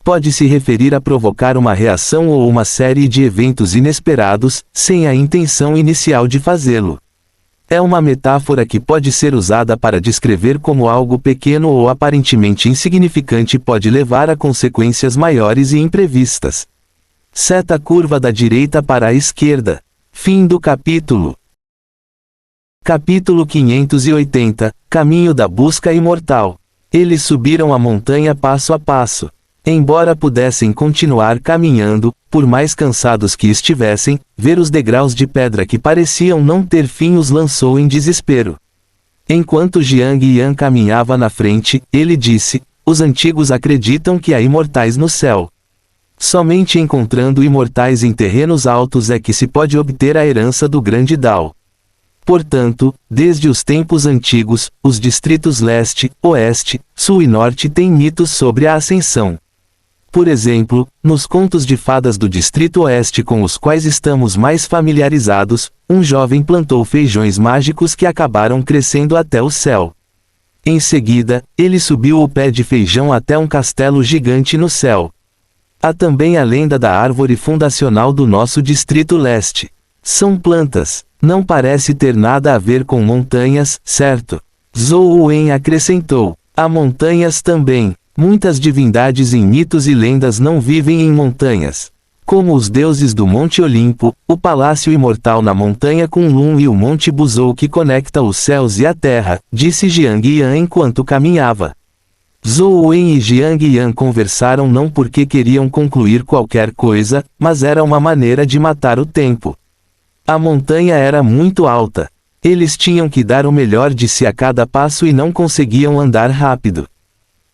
Pode se referir a provocar uma reação ou uma série de eventos inesperados, sem a intenção inicial de fazê-lo. É uma metáfora que pode ser usada para descrever como algo pequeno ou aparentemente insignificante pode levar a consequências maiores e imprevistas. Seta curva da direita para a esquerda. Fim do capítulo. Capítulo 580, Caminho da Busca Imortal. Eles subiram a montanha passo a passo. Embora pudessem continuar caminhando, por mais cansados que estivessem, ver os degraus de pedra que pareciam não ter fim os lançou em desespero. Enquanto Jiang Yan caminhava na frente, ele disse: os antigos acreditam que há imortais no céu. Somente encontrando imortais em terrenos altos é que se pode obter a herança do grande Dao. Portanto, desde os tempos antigos, os distritos leste, oeste, sul e norte têm mitos sobre a ascensão. Por exemplo, nos contos de fadas do Distrito Oeste com os quais estamos mais familiarizados, um jovem plantou feijões mágicos que acabaram crescendo até o céu. Em seguida, ele subiu o pé de feijão até um castelo gigante no céu. Há também a lenda da árvore fundacional do nosso Distrito Leste. São plantas. Não parece ter nada a ver com montanhas, certo? Zhou Wen acrescentou. Há montanhas também. Muitas divindades em mitos e lendas não vivem em montanhas. Como os deuses do Monte Olimpo, o Palácio Imortal na Montanha Kunlun e o Monte Buzhou que conecta os céus e a terra, disse Jiang Yan enquanto caminhava. Zhou Wen e Jiang Yan conversaram não porque queriam concluir qualquer coisa, mas era uma maneira de matar o tempo. A montanha era muito alta. Eles tinham que dar o melhor de si a cada passo e não conseguiam andar rápido.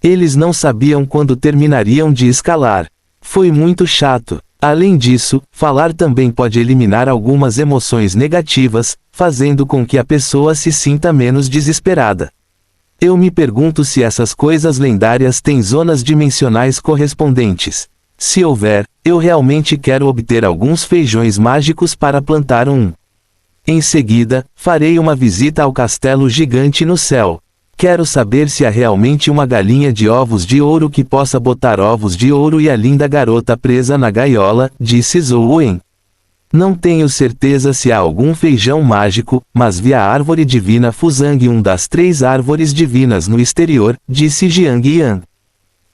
Eles não sabiam quando terminariam de escalar. Foi muito chato. Além disso, falar também pode eliminar algumas emoções negativas, fazendo com que a pessoa se sinta menos desesperada. Eu me pergunto se essas coisas lendárias têm zonas dimensionais correspondentes. Se houver, eu realmente quero obter alguns feijões mágicos para plantar um. Em seguida, farei uma visita ao castelo gigante no céu. Quero saber se há realmente uma galinha de ovos de ouro que possa botar ovos de ouro e a linda garota presa na gaiola, disse Zhou Wen. Não tenho certeza se há algum feijão mágico, mas vi a árvore divina Fuzang, uma das 3 árvores divinas no exterior, disse Jiang Yan.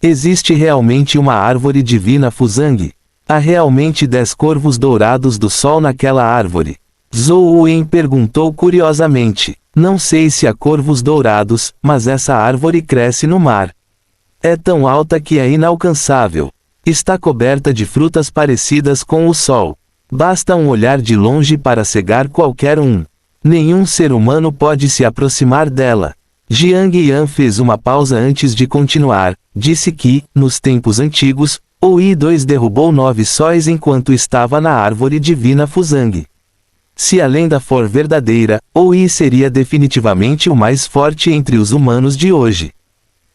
Existe realmente uma árvore divina Fuzang? Há realmente 10 corvos dourados do sol naquela árvore? Zhou Wen perguntou curiosamente. Não sei se há corvos dourados, mas essa árvore cresce no mar. É tão alta que é inalcançável. Está coberta de frutas parecidas com o sol. Basta um olhar de longe para cegar qualquer um. Nenhum ser humano pode se aproximar dela. Jiang Yan fez uma pausa antes de continuar. Disse que, nos tempos antigos, o I-2 derrubou 9 sóis enquanto estava na árvore divina Fuzang. Se a lenda for verdadeira, Oi seria definitivamente o mais forte entre os humanos de hoje.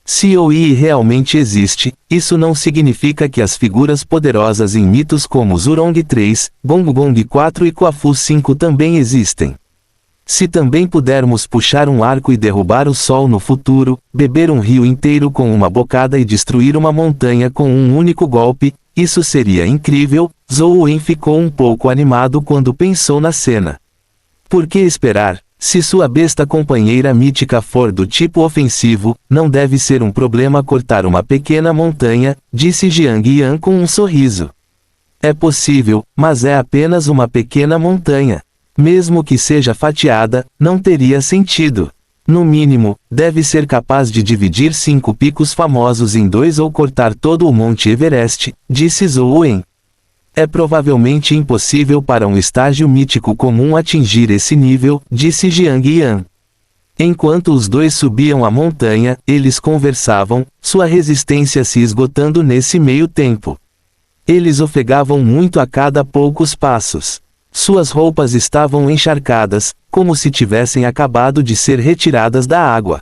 Se Oi realmente existe, isso não significa que as figuras poderosas em mitos como Zhurong 3, Gonggong 4 e Quafu 5 também existem. Se também pudermos puxar um arco e derrubar o sol no futuro, beber um rio inteiro com uma bocada e destruir uma montanha com um único golpe, isso seria incrível. Zhou Wen ficou um pouco animado quando pensou na cena. Por que esperar? Se sua besta companheira mítica for do tipo ofensivo, não deve ser um problema cortar uma pequena montanha, disse Jiang Yan com um sorriso. É possível, mas é apenas uma pequena montanha. Mesmo que seja fatiada, não teria sentido. No mínimo, deve ser capaz de dividir 5 picos famosos em 2 ou cortar todo o Monte Everest, disse Zhou Wen. É provavelmente impossível para um estágio mítico comum atingir esse nível, disse Jiang Yan. Enquanto os dois subiam a montanha, eles conversavam, sua resistência se esgotando nesse meio tempo. Eles ofegavam muito a cada poucos passos. Suas roupas estavam encharcadas, como se tivessem acabado de ser retiradas da água.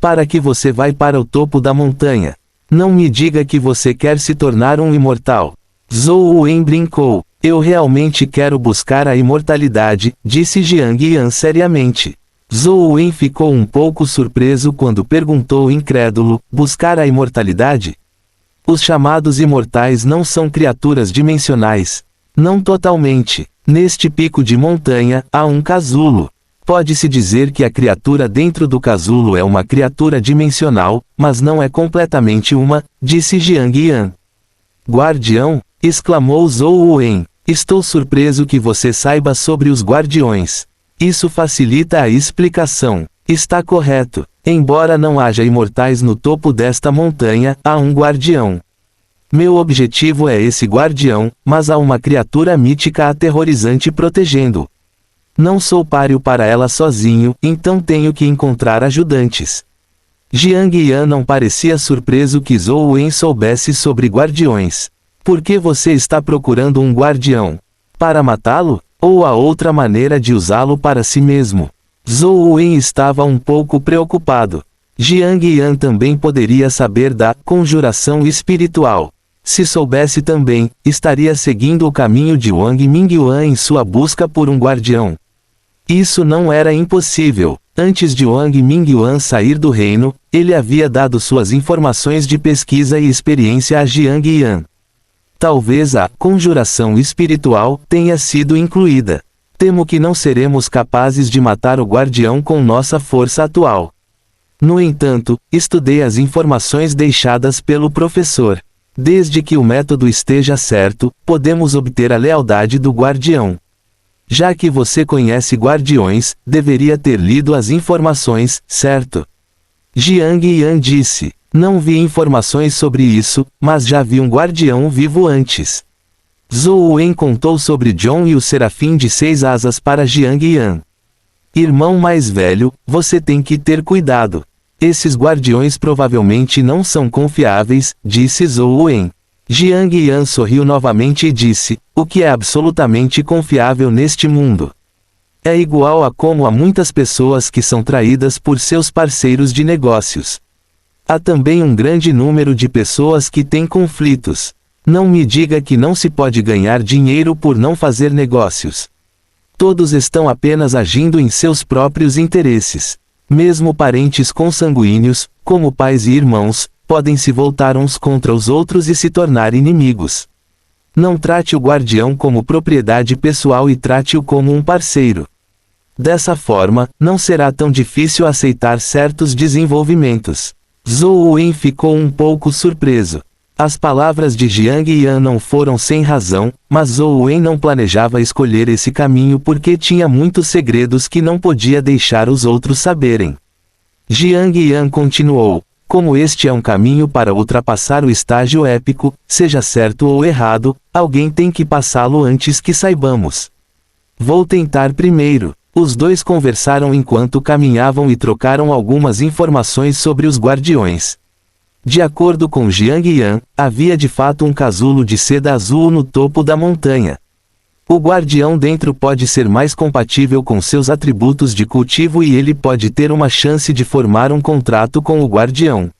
Para que você vai para o topo da montanha? Não me diga que você quer se tornar um imortal. Zhou Wen brincou. Eu realmente quero buscar a imortalidade, disse Jiang Yan seriamente. Zhou Wen ficou um pouco surpreso quando perguntou incrédulo, buscar a imortalidade? Os chamados imortais não são criaturas dimensionais. Não totalmente. Neste pico de montanha, há um casulo. Pode-se dizer que a criatura dentro do casulo é uma criatura dimensional, mas não é completamente uma, disse Jiang Yan. Guardião? Exclamou Zhou Wen. Estou surpreso que você saiba sobre os guardiões. Isso facilita a explicação. Está correto. Embora não haja imortais no topo desta montanha, há um guardião. Meu objetivo é esse guardião, mas há uma criatura mítica aterrorizante protegendo-o. Não sou páreo para ela sozinho, então tenho que encontrar ajudantes. Jiang Yan não parecia surpreso que Zhou Wen soubesse sobre guardiões. Por que você está procurando um guardião? Para matá-lo? Ou há outra maneira de usá-lo para si mesmo? Zhou Wen estava um pouco preocupado. Jiang Yan também poderia saber da conjuração espiritual. Se soubesse também, estaria seguindo o caminho de Wang Mingyuan em sua busca por um guardião. Isso não era impossível. Antes de Wang Mingyuan sair do reino, ele havia dado suas informações de pesquisa e experiência a Jiang Yan. Talvez a conjuração espiritual tenha sido incluída. Temo que não seremos capazes de matar o guardião com nossa força atual. No entanto, estudei as informações deixadas pelo professor. Desde que o método esteja certo, podemos obter a lealdade do guardião. Já que você conhece guardiões, deveria ter lido as informações, certo? Jiang Yan disse. Não vi informações sobre isso, mas já vi um guardião vivo antes. Zhou Wen contou sobre John e o serafim de 6 asas para Jiang Yan. Irmão mais velho, você tem que ter cuidado. Esses guardiões provavelmente não são confiáveis, disse Zhou Wen. Jiang Yan sorriu novamente e disse, o que é absolutamente confiável neste mundo? É igual a como há muitas pessoas que são traídas por seus parceiros de negócios. Há também um grande número de pessoas que têm conflitos. Não me diga que não se pode ganhar dinheiro por não fazer negócios. Todos estão apenas agindo em seus próprios interesses. Mesmo parentes consanguíneos, como pais e irmãos, podem se voltar uns contra os outros e se tornar inimigos. Não trate o guardião como propriedade pessoal e trate-o como um parceiro. Dessa forma, não será tão difícil aceitar certos desenvolvimentos. Zhou Wen ficou um pouco surpreso. As palavras de Jiang Yan não foram sem razão, mas Zhou Wen não planejava escolher esse caminho porque tinha muitos segredos que não podia deixar os outros saberem. Jiang Yan continuou, como este é um caminho para ultrapassar o estágio épico, seja certo ou errado, alguém tem que passá-lo antes que saibamos. Vou tentar primeiro. Os dois conversaram enquanto caminhavam e trocaram algumas informações sobre os guardiões. De acordo com Jiang Yan, havia de fato um casulo de seda azul no topo da montanha. O guardião dentro pode ser mais compatível com seus atributos de cultivo e ele pode ter uma chance de formar um contrato com o guardião.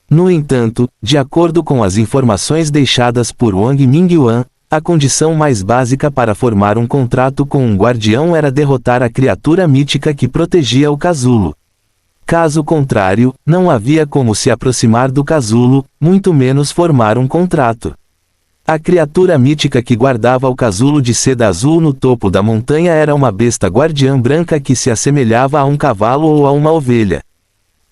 No entanto, de acordo com as informações deixadas por Wang Mingyuan, a condição mais básica para formar um contrato com um guardião era derrotar a criatura mítica que protegia o casulo. Caso contrário, não havia como se aproximar do casulo, muito menos formar um contrato. A criatura mítica que guardava o casulo de seda azul no topo da montanha era uma besta guardiã branca que se assemelhava a um cavalo ou a uma ovelha.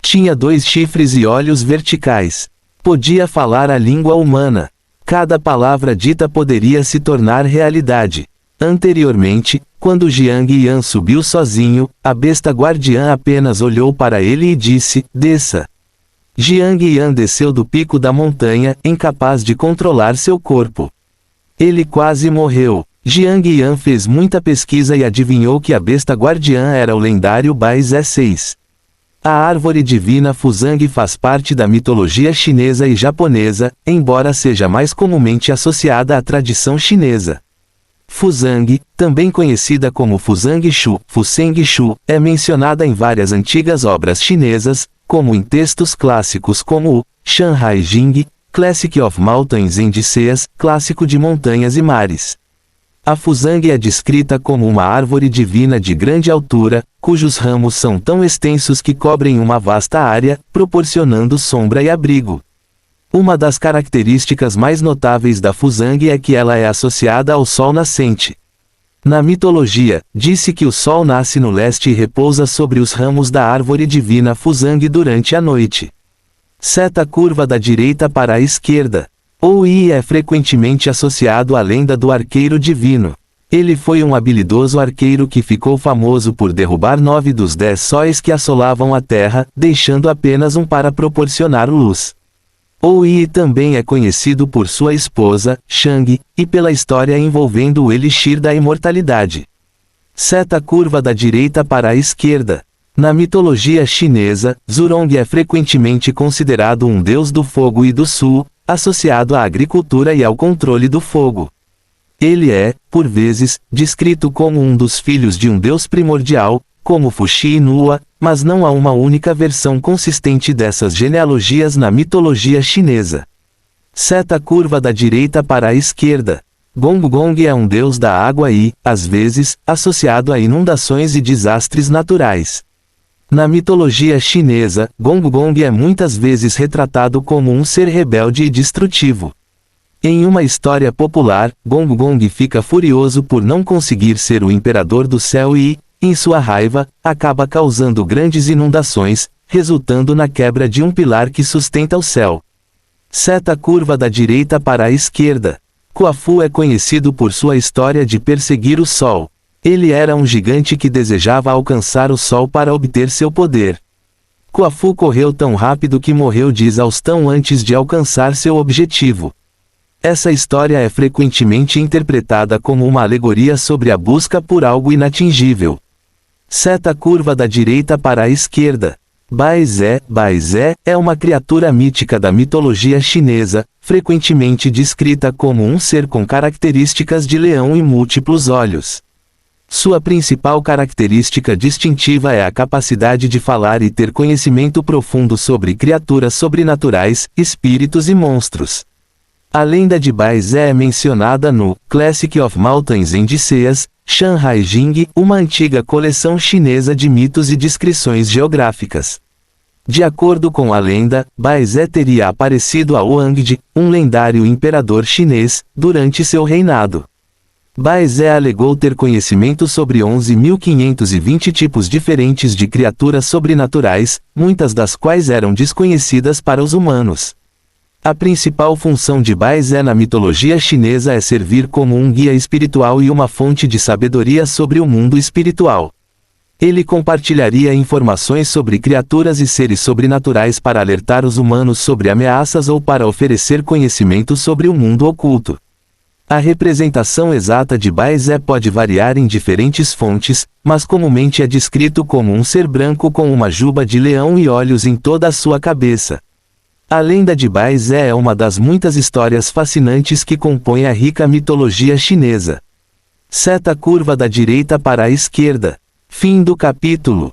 Tinha 2 chifres e olhos verticais. Podia falar a língua humana. Cada palavra dita poderia se tornar realidade. Anteriormente, Quando Jiang Yan subiu sozinho, a besta guardiã apenas olhou para ele e disse, desça. Jiang Yan desceu do pico da montanha, incapaz de controlar seu corpo. Ele quase morreu. Jiang Yan fez muita pesquisa e adivinhou que a besta guardiã era o lendário Bai Zé 6. A árvore divina Fuzang faz parte da mitologia chinesa e japonesa, embora seja mais comumente associada à tradição chinesa. Fuzang, também conhecida como Fuzang Shu, Fuseng Shu, é mencionada em várias antigas obras chinesas, como em textos clássicos como o Shanhai Jing, Classic of Mountains and Seas, clássico de montanhas e mares. A Fuzang é descrita como uma árvore divina de grande altura, cujos ramos são tão extensos que cobrem uma vasta área, proporcionando sombra e abrigo. Uma das características mais notáveis da Fuzang é que ela é associada ao sol nascente. Na mitologia, disse que o sol nasce no leste e repousa sobre os ramos da árvore divina Fuzang durante a noite. Seta curva da direita para a esquerda. O Yi é frequentemente associado à lenda do arqueiro divino. Ele foi um habilidoso arqueiro que ficou famoso por derrubar 9 dos 10 sóis que assolavam a terra, deixando apenas um para proporcionar luz. O Yi também é conhecido por sua esposa, Shang, e pela história envolvendo o Elixir da Imortalidade. Seta curva da direita para a esquerda. Na mitologia chinesa, Zhurong é frequentemente considerado um deus do fogo e do sul, associado à agricultura e ao controle do fogo. Ele é, por vezes, descrito como um dos filhos de um deus primordial, como Fuxi e Nua, mas não há uma única versão consistente dessas genealogias na mitologia chinesa. Seta curva da direita para a esquerda. Gong Gong é um deus da água e, às vezes, associado a inundações e desastres naturais. Na mitologia chinesa, Gong Gong é muitas vezes retratado como um ser rebelde e destrutivo. Em uma história popular, Gong Gong fica furioso por não conseguir ser o imperador do céu e, em sua raiva, acaba causando grandes inundações, resultando na quebra de um pilar que sustenta o céu. Seta curva da direita para a esquerda. Quafu é conhecido por sua história de perseguir o sol. Ele era um gigante que desejava alcançar o sol para obter seu poder. Quafu correu tão rápido que morreu de exaustão antes de alcançar seu objetivo. Essa história é frequentemente interpretada como uma alegoria sobre a busca por algo inatingível. Seta curva da direita para a esquerda. Bai Zé é uma criatura mítica da mitologia chinesa, frequentemente descrita como um ser com características de leão e múltiplos olhos. Sua principal característica distintiva é a capacidade de falar e ter conhecimento profundo sobre criaturas sobrenaturais, espíritos e monstros. A lenda de Bai Zé é mencionada no Classic of Mountains and Seas, Shanhai Jing, uma antiga coleção chinesa de mitos e descrições geográficas. De acordo com a lenda, Bai Zé teria aparecido a Huangdi, um lendário imperador chinês, durante seu reinado. Bai Zé alegou ter conhecimento sobre 11.520 tipos diferentes de criaturas sobrenaturais, muitas das quais eram desconhecidas para os humanos. A principal função de Bai Zé na mitologia chinesa é servir como um guia espiritual e uma fonte de sabedoria sobre o mundo espiritual. Ele compartilharia informações sobre criaturas e seres sobrenaturais para alertar os humanos sobre ameaças ou para oferecer conhecimento sobre o mundo oculto. A representação exata de Bai Zé pode variar em diferentes fontes, mas comumente é descrito como um ser branco com uma juba de leão e olhos em toda a sua cabeça. A lenda de Bai Zé é uma das muitas histórias fascinantes que compõem a rica mitologia chinesa. Seta curva da direita para a esquerda. Fim do capítulo.